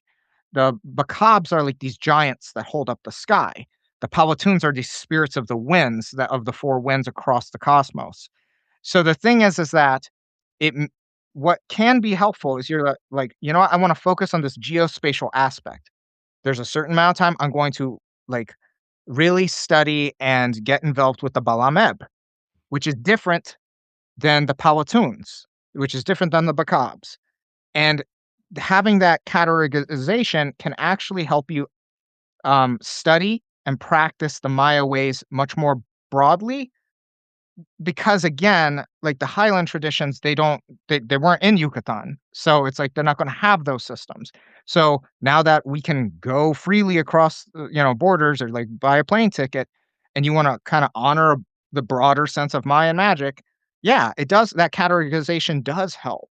The Bacabs are like these giants that hold up the sky. The Pawtuns are these spirits of the winds, that of the 4 winds across the cosmos. So the thing is that it m what can be helpful is you're like, "You know what? I wanna focus on this geospatial aspect. There's a certain amount of time I'm going to, like, really study and get involved with the Balameb, which is different than the Pawtuns, which is different than the Bacabs." And having that categorization can actually help you, study and practice the Maya ways much more broadly because, again, like, the highland traditions, they weren't in Yucatan, so it's like they're not gonna have those systems. So, now that we can go freely across, borders or, like, buy a plane ticket, and you wanna kinda honor the broader sense of Mayan magic, yeah, it does that categorization does help.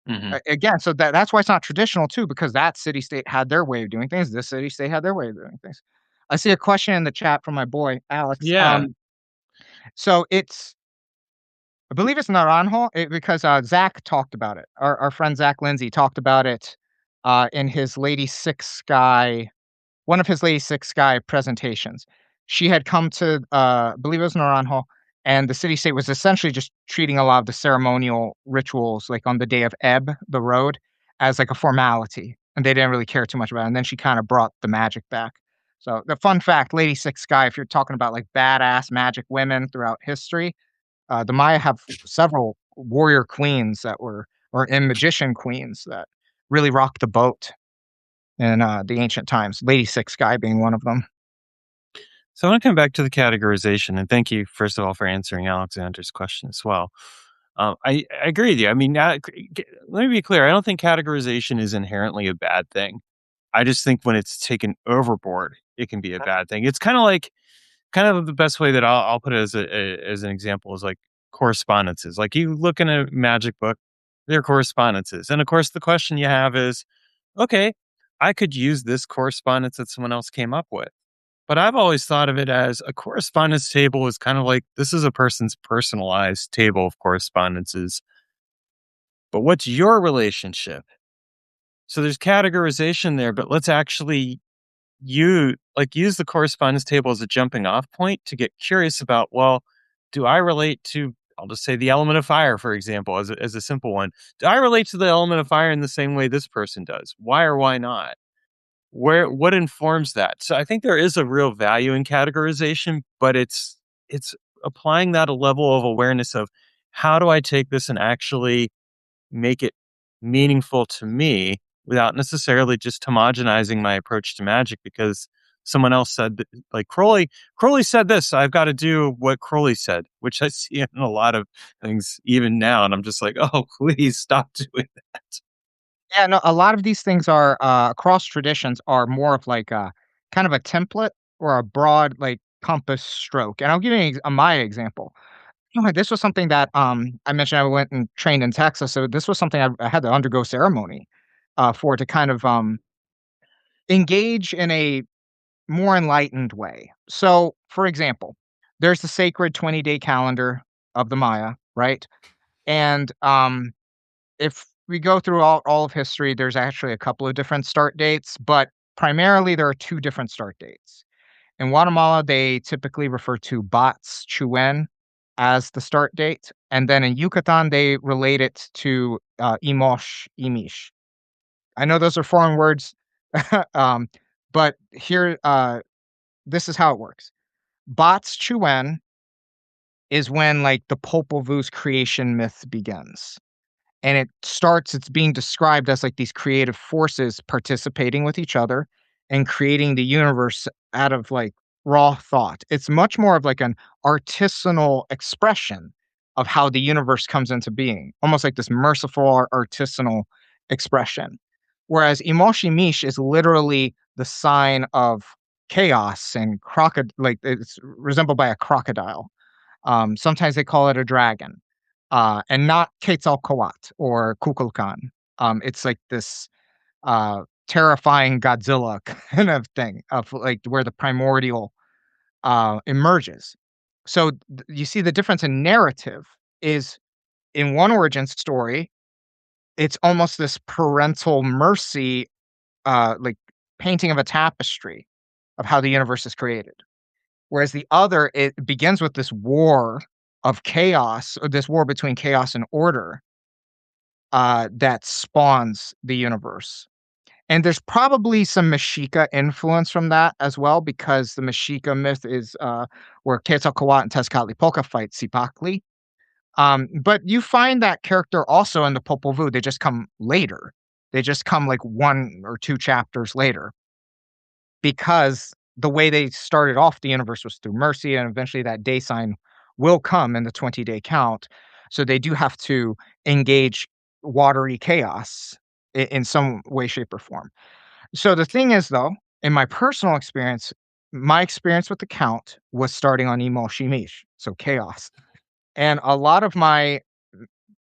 Hmm. Again, so that's why it's not traditional too, because that city state had their way of doing things, this city state had their way of doing things. I see a question in the chat from my boy, Alex. Yeah. So it's I believe it's Naranjo, because, Zach talked about it. Our friend Zach Lindsay talked about it, in his Lady Six Sky one of his Lady Six Sky presentations. She had come to, I believe it was Naranjo, and the city state was essentially just treating a lot of the ceremonial rituals, like, on the day of Ebb, the road, as, like, a formality, and they didn't really care too much about it, and then she kinda brought the magic back. So the fun fact, Lady Six Sky, if you're talking about like badass magic women throughout history, the Maya have several warrior queens that were, or and magician queens that really rocked the boat in the ancient times. Lady Six Sky being one of them. So I want to come back to the categorization, and thank you, first of all, for answering Alexander's question as well. I agree with you. I mean, let me be clear. I don't think categorization is inherently a bad thing. I just think when it's taken overboard, it can be a bad thing. It's kind of the best way that I'll put it as an example is like correspondences. Like you look in a magic book, they're correspondences, and of course, the question you have is, okay, I could use this correspondence that someone else came up with. But I've always thought of it as a correspondence table is kind of like this is a person's personalized table of correspondences. But what's your relationship? So there's categorization there, but let's actually use the correspondence table as a jumping off point to get curious about, well, do I relate to, I'll just say the element of fire, for example, as a simple one. Do I relate to the element of fire in the same way this person does? Why or why not? What informs that? So I think there is a real value in categorization, but it's applying that a level of awareness of how do I take this and actually make it meaningful to me without necessarily just homogenizing my approach to magic because someone else said that, like Crowley said this, so I've got to do what Crowley said, which I see in a lot of things even now, and I'm just like, oh, please stop doing that. Yeah, no, a lot of these things are across traditions are more of like a kind of a template or a broad like compass stroke. And I'll give you a Maya example. This was something that I mentioned I went and trained in Texas, so this was something I had to undergo ceremony for to kind of engage in a more enlightened way. So, for example, there's the sacred 20-day calendar of the Maya, right? And if we go through all of history, there's actually a couple of different start dates, but primarily there are two different start dates. In Guatemala, they typically refer to Bats Chuen as the start date, and then in Yucatan, they relate it to Imosh Imish. I know those are foreign words, um, but here, this is how it works. Bats Chuen is when like the Popol Vuh's creation myth begins. And it's being described as like these creative forces participating with each other and creating the universe out of like raw thought. It's much more of like an artisanal expression of how the universe comes into being, almost like this merciful artisanal expression. Whereas Imoshi Mish is literally the sign of chaos and like it's resembled by a crocodile. Sometimes they call it a dragon, and not Quetzalcoatl or Kukulkan. It's like this terrifying Godzilla kind of thing of like where the primordial emerges. So you see the difference in narrative is in one origin story, it's almost this parental mercy, like painting of a tapestry of how the universe is created. Whereas the other, it begins with this war of chaos, or this war between chaos and order, that spawns the universe. And there's probably some Mexica influence from that as well, because the Mexica myth is where Quetzalcoatl and Tezcatlipoca fight Cipacli. But you find that character also in the Popol Vuh. They just come later. They just come like one or two chapters later because the way they started off the universe was through mercy, and eventually that day sign will come in the 20-day count. So they do have to engage watery chaos in some way, shape, or form. So the thing is, though, in my personal experience, my experience with the count was starting on Emo Shimish, so chaos. And a lot of my,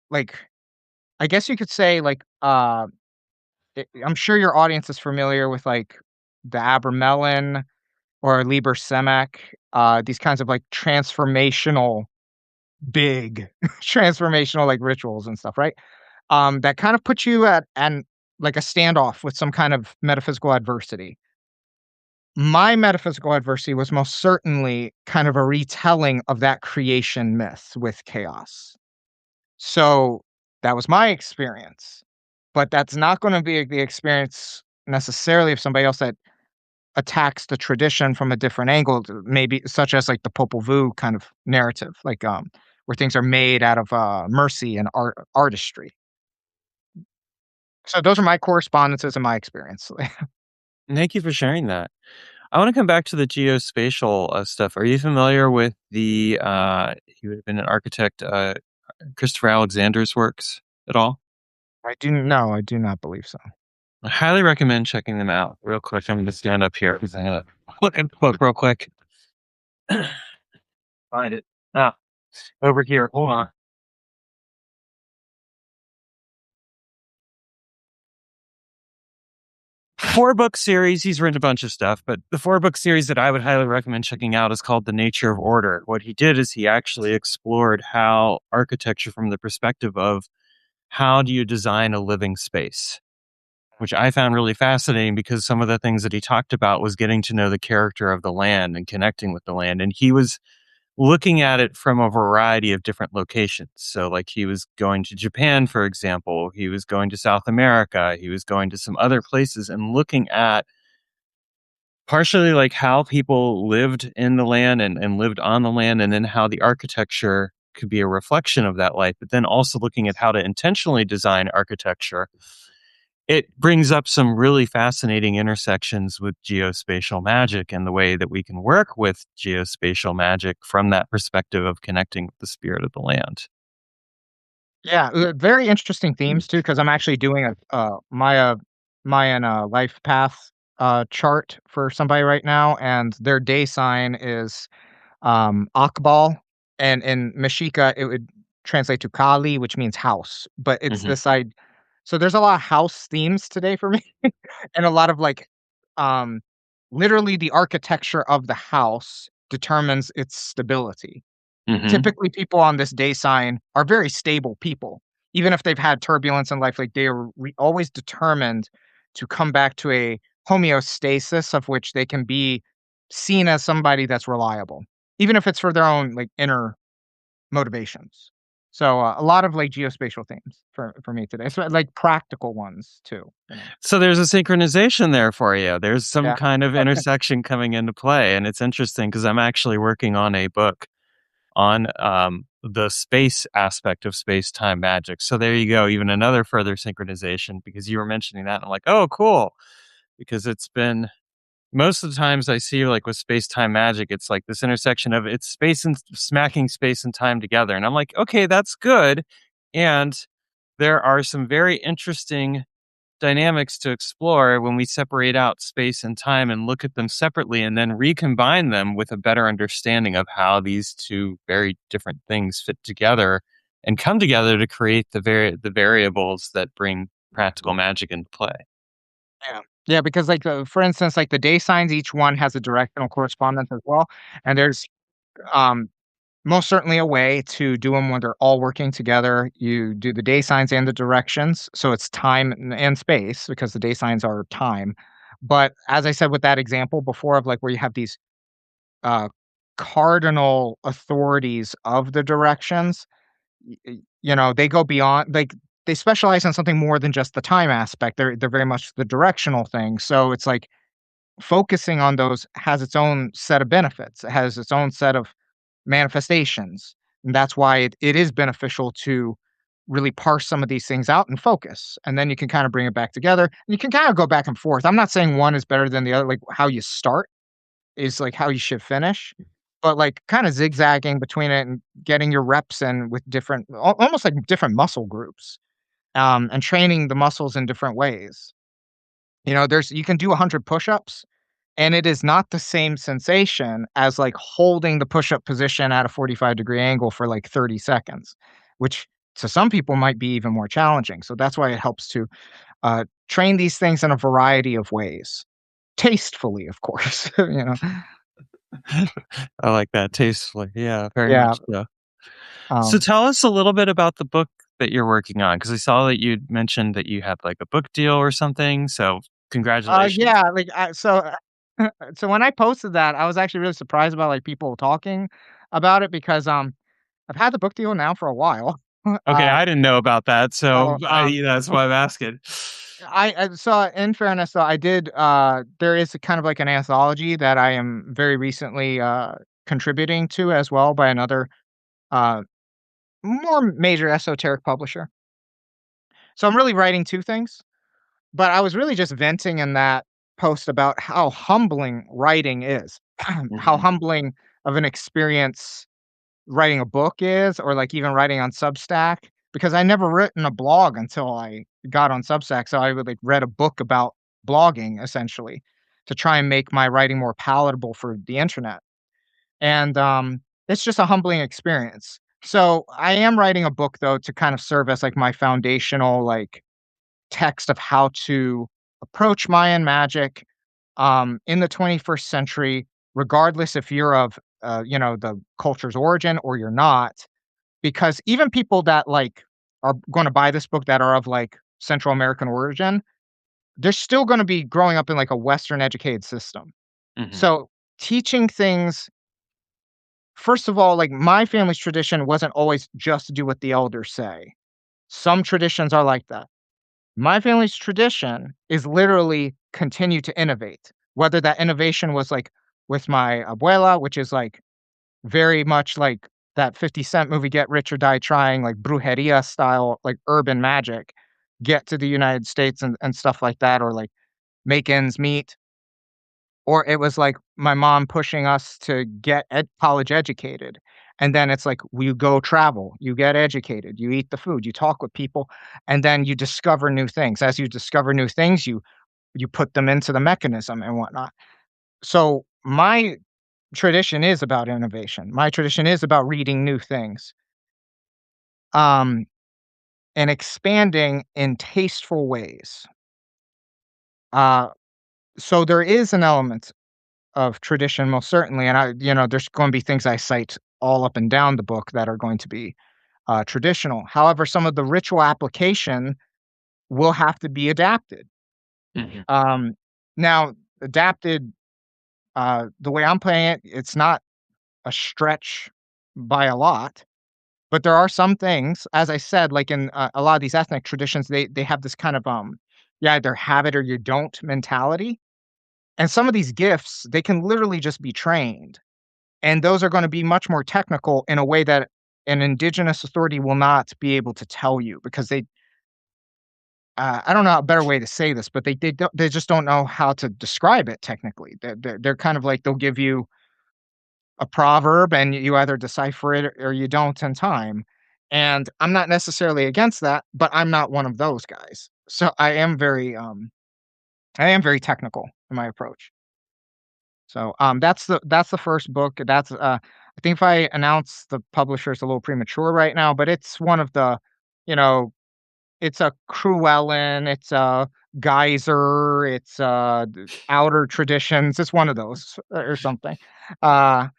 like, I guess you could say, like, I'm sure your audience is familiar with like the Abramelin or Liber Semek, these kinds of like transformational, big transformational like rituals and stuff, right? That kind of puts you at and like a standoff with some kind of metaphysical adversity. My metaphysical adversity was most certainly kind of a retelling of that creation myth with chaos. So that was my experience, but that's not going to be the experience necessarily of somebody else that attacks the tradition from a different angle, maybe such as like the Popol Vuh kind of narrative, like where things are made out of mercy and artistry. So those are my correspondences and my experience. Thank you for sharing that. I want to come back to the geospatial stuff. Are you familiar with he would have been an architect, Christopher Alexander's works at all? I do not believe so. I highly recommend checking them out. Real quick, I'm going to stand up here because I gotta look at the book real quick. Find it. Ah, over here. Hold on. Four-book series. He's written a bunch of stuff, but the four-book series that I would highly recommend checking out is called The Nature of Order. What he did is he actually explored how architecture from the perspective of how do you design a living space, which I found really fascinating because some of the things that he talked about was getting to know the character of the land and connecting with the land. And he was looking at it from a variety of different locations. So, like, he was going to Japan, for example, he was going to South America, he was going to some other places and looking at partially like how people lived in the land and lived on the land, and then how the architecture could be a reflection of that life, but then also looking at how to intentionally design architecture. It brings up some really fascinating intersections with geospatial magic and the way that we can work with geospatial magic from that perspective of connecting with the spirit of the land. Yeah, very interesting themes too, because I'm actually doing a Mayan life path chart for somebody right now, and their day sign is Akbal, and in Mexica, it would translate to Kali, which means house, but it's Hmm. this side. So there's a lot of house themes today for me, and a lot of like, um, literally the architecture of the house determines its stability. Hmm. Typically, people on this day sign are very stable people, even if they've had turbulence in life. Like they are always determined to come back to a homeostasis of which they can be seen as somebody that's reliable, even if it's for their own like inner motivations. So a lot of like geospatial themes for me today, so like practical ones too. You know, So there's a synchronization there for you. There's some yeah, kind of intersection coming into play. And it's interesting because I'm actually working on a book on the space aspect of space time magic. So there you go, even another further synchronization because you were mentioning that. And I'm like, oh, cool. Because it's been most of the times I see like with space time magic, it's like this intersection of it's space and smacking space and time together. And I'm like, okay, that's good. And there are some very interesting dynamics to explore when we separate out space and time and look at them separately and then recombine them with a better understanding of how these two very different things fit together and come together to create the variables that bring practical magic into play. yeah, yeah. Because like for instance, like the day signs, each one has a directional correspondence as well, and there's um most certainly a way to do them when they're all working together. You do the day signs and the directions, so it's time and space because the day signs are time. But as I said with that example before of like where you have these uh, cardinal authorities of the directions, you know, they go beyond like they specialize in something more than just the time aspect. They're very much the directional thing. So it's like focusing on those has its own set of benefits. It has its own set of manifestations. And that's why it is beneficial to really parse some of these things out and focus. And then you can kind of bring it back together. And you can kind of go back and forth. I'm not saying one is better than the other. Like how you start is like how you should finish. But like kind of zigzagging between it and getting your reps in with different, almost like different muscle groups, and training the muscles in different ways. You know, you can do 100 push-ups and it is not the same sensation as, like, holding the push-up position at a 45-degree angle for, like, 30 seconds, which to some people might be even more challenging. So that's why it helps to, train these things in a variety of ways. Tastefully, of course, you know? I like that tastefully. Yeah, very Yeah, much so. So um, tell us a little bit about the book that you're working on because I saw that you mentioned that you had like a book deal or something. So congratulations. yeah, like, so when I posted that, I was actually really surprised about, like, people talking about it because, I've had the book deal now for a while. Okay, Uh, I didn't know about that. So so, that's why I'm asking. I saw in fairness, though, I did, there is a kind of like an anthology that I am very recently, contributing to as well by another, uh, more major esoteric publisher. So I'm really writing 2 things, but I was really just venting in that post about how humbling writing is, how Mhm, humbling of an experience writing a book is, or, like, even writing on Substack, because I never written a blog until I got on Substack, so I would, like, read a book about blogging, essentially, to try and make my writing more palatable for the internet, and, it's just a humbling experience. So, I am writing a book, though, to kind of serve as, like, my foundational, like, text of how to approach Mayan magic, in the 21st century, regardless if you're of, the culture's origin or you're not, because even people that, like, are gonna buy this book that are of, like, Central American origin, they're still gonna be growing up in, like, a Western educated system. mhm, So, teaching things first of all, like, my family's tradition wasn't always just to do what the elders say. Some traditions are like that. My family's tradition is literally continue to innovate, whether that innovation was, like, with my abuela, which is, like, very much like that 50 Cent movie, Get Rich or Die Trying, like, brujeria style, like, urban magic, get to the United States and stuff like that, or, like, make ends meet, or it was, like, my mom pushing us to get college educated, and then it's like, you go travel, you get educated, you eat the food, you talk with people, and then you discover new things. As you discover new things, you put them into the mechanism and whatnot. So, my tradition is about innovation. My tradition is about reading new things, um, and expanding in tasteful ways. Uh, so there is an element of tradition, most certainly, and there's going to be things I cite all up and down the book that are going to be traditional. However, some of the ritual application will have to be adapted. mhm, Um, now, adapted, the way I'm playing it, it's not a stretch by a lot. But there are some things, as I said, like in a lot of these ethnic traditions, they have this kind of you either have it or you don't mentality. And some of these gifts, they can literally just be trained, and those are going to be much more technical in a way that an indigenous authority will not be able to tell you because they. I don't know a better way to say this, but they just don't know how to describe it technically. They're kind of like they'll give you a proverb and you either decipher it or you don't in time. And I'm not necessarily against that, but I'm not one of those guys. So I am very technical in my approach. So that's the first book. I think if I announce the publisher is a little premature right now, but it's one of the, you know, it's a Crewellen, it's a Geyser, it's Outer Traditions. It's one of those or something. Uh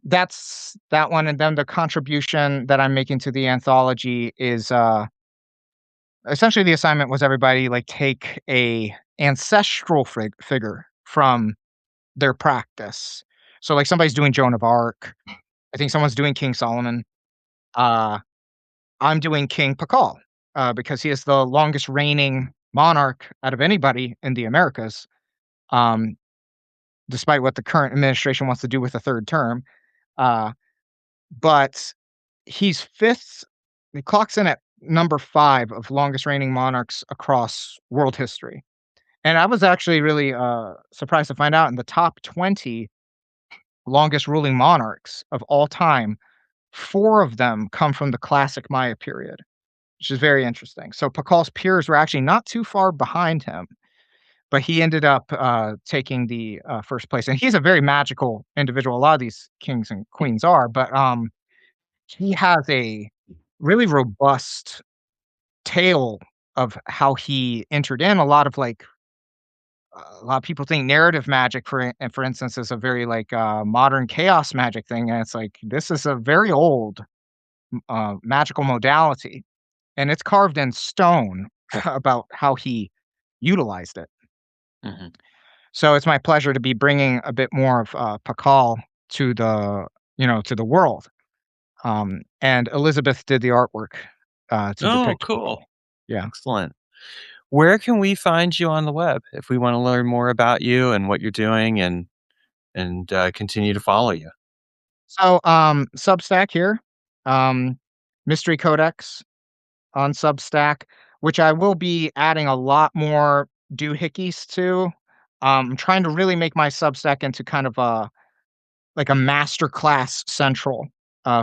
that's that one, and then the contribution that I'm making to the anthology is, essentially the assignment was everybody, like, take a ancestral figure from their practice. So, like, somebody's doing Joan of Arc, I think someone's doing King Solomon, uh, I'm doing King Pakal, because he is the longest reigning monarch out of anybody in the Americas, um, despite what the current administration wants to do with a 3rd term, uh, but he's 5th. He clocks in at number 5 of longest reigning monarchs across world history. And I was actually really, surprised to find out in the top 20 longest ruling monarchs of all time, 4 of them come from the classic Maya period, which is very interesting. So Pakal's peers were actually not too far behind him, but he ended up, taking the, 1st place. And he's a very magical individual. A lot of these kings and queens are, but, he has a really robust tale of how he entered in a lot of, like a lot of people think narrative magic, for instance, is a very, like, modern chaos magic thing, and it's like, this is a very old, magical modality, and it's carved in stone about how he utilized it. mhm. So it's my pleasure to be bringing a bit more of, Pakal to to the world. And Elizabeth did the artwork, to Oh, depict cool. Pakal. Yeah. Excellent. Where can we find you on the web if we wanna learn more about you and what you're doing and continue to follow you? So, Substack here, um, Mystery Codex on Substack, which I will be adding a lot more doohickeys to. I'm trying to really make my Substack into kind of a like a master class central,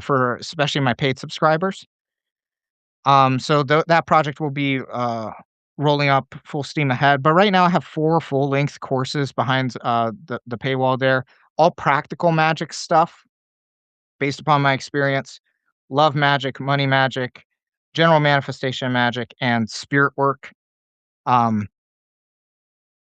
for especially my paid subscribers. So that project will be, rolling up full steam ahead, but right now I have 4 full-length courses behind, the paywall there, all practical magic stuff based upon my experience, love magic, money magic, general manifestation magic, and spirit work, um,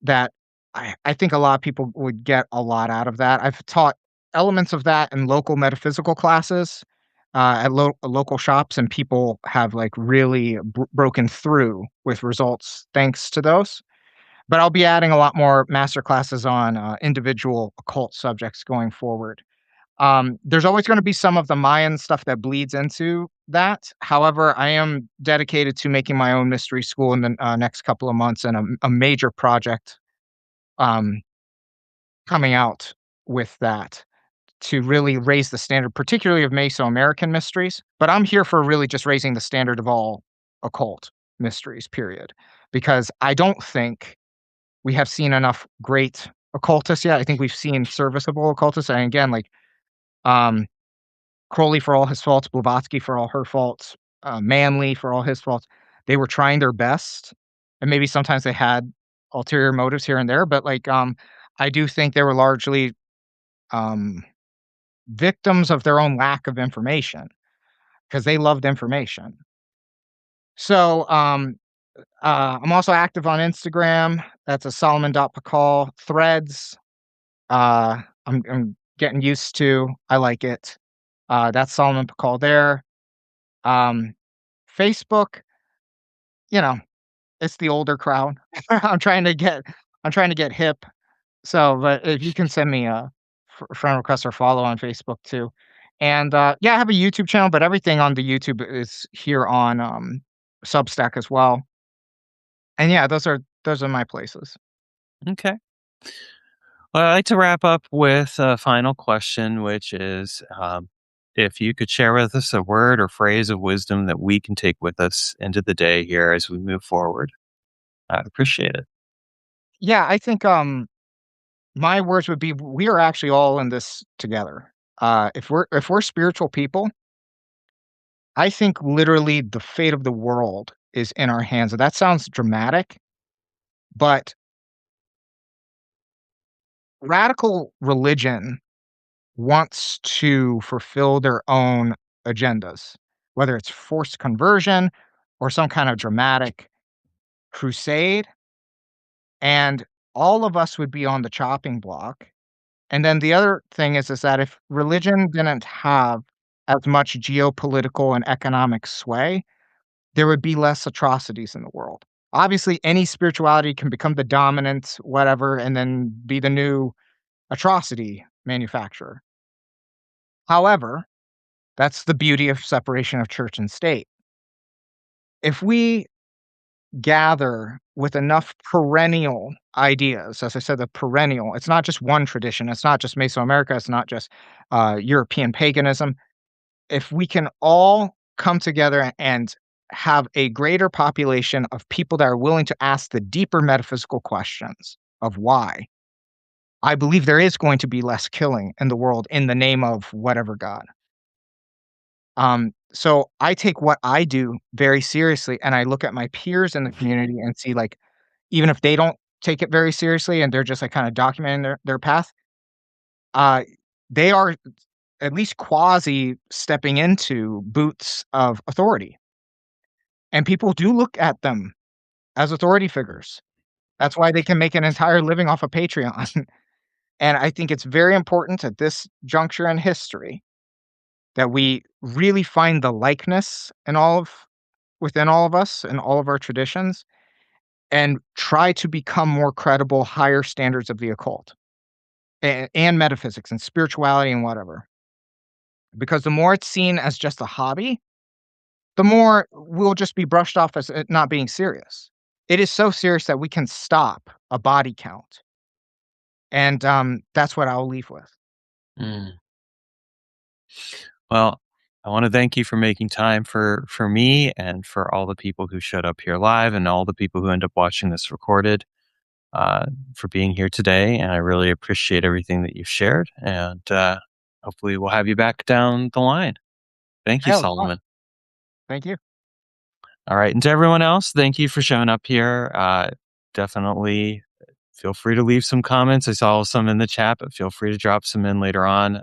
that I think a lot of people would get a lot out of that. I've taught elements of that in local metaphysical classes, at local shops, and people have, like, really broken through with results thanks to those. But I'll be adding a lot more master classes on, individual occult subjects going forward. There's always gonna be some of the Mayan stuff that bleeds into that. However, I am dedicated to making my own mystery school in the, next couple of months, and a major project, um, coming out with that to really raise the standard, particularly of Mesoamerican mysteries, but I'm here for really just raising the standard of all occult mysteries, period, because I don't think we have seen enough great occultists yet. I think we've seen serviceable occultists, and again, like, um Crowley for all his faults, Blavatsky for all her faults, Manley for all his faults. They were trying their best, and maybe sometimes they had ulterior motives here and there, but, like, I do think they were largely, um, victims of their own lack of information because they loved information. So, I'm also active on Instagram. That's a Solomon.Pakal. Threads, I'm getting used to. I like it. That's Solomon Pakal there. Um, Facebook, you know, it's the older crowd. I'm trying to get I'm trying to get hip. So, but if you can send me a friend request or follow on Facebook too. And, yeah, I have a YouTube channel, but everything on the YouTube is here on, Substack as well. And yeah, those are my places. Okay. Well, I like to wrap up with a final question, which is, if you could share with us a word or phrase of wisdom that we can take with us into the day here as we move forward, I'd appreciate it. Yeah, I think, my words would be we are actually all in this together. If we're spiritual people, I think literally the fate of the world is in our hands. And that sounds dramatic, but radical religion wants to fulfill their own agendas, whether it's forced conversion or some kind of dramatic crusade. And all of us would be on the chopping block. And then the other thing is that if religion didn't have as much geopolitical and economic sway, there would be less atrocities in the world. Obviously, any spirituality can become the dominant whatever and then be the new atrocity manufacturer. However, that's the beauty of separation of church and state. If we gather with enough perennial ideas, as I said, the perennial, it's not just one tradition, it's not just Mesoamerica, it's not just European paganism. If we can all come together and have a greater population of people that are willing to ask the deeper metaphysical questions of why, I believe there is going to be less killing in the world in the name of whatever God. So I take what I do very seriously, and I look at my peers in the community and see, like, even if they don't take it very seriously and they're just, like, kinda documenting their path, uh, they are at least quasi stepping into boots of authority, and people do look at them as authority figures. That's why they can make an entire living off of Patreon, and I think it's very important at this juncture in history that we really find the likeness in all of within all of us and all of our traditions and try to become more credible, higher standards of the occult and metaphysics and spirituality and whatever. Because the more it's seen as just a hobby, the more we'll just be brushed off as it not being serious. It is so serious that we can stop a body count, and, that's what I'll leave with. Mm. Well, I want to thank you for making time for me and for all the people who showed up here live and all the people who end up watching this recorded, for being here today. And I really appreciate everything that you've shared. And hopefully, we'll have you back down the line. Thank you, Yeah, it was fun. Solomon. Thank you. All right. And to everyone else, thank you for showing up here. Definitely feel free to leave some comments. I saw some in the chat, but feel free to drop some in later on,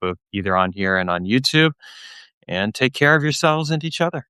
both either on here and on YouTube. And take care of yourselves and each other.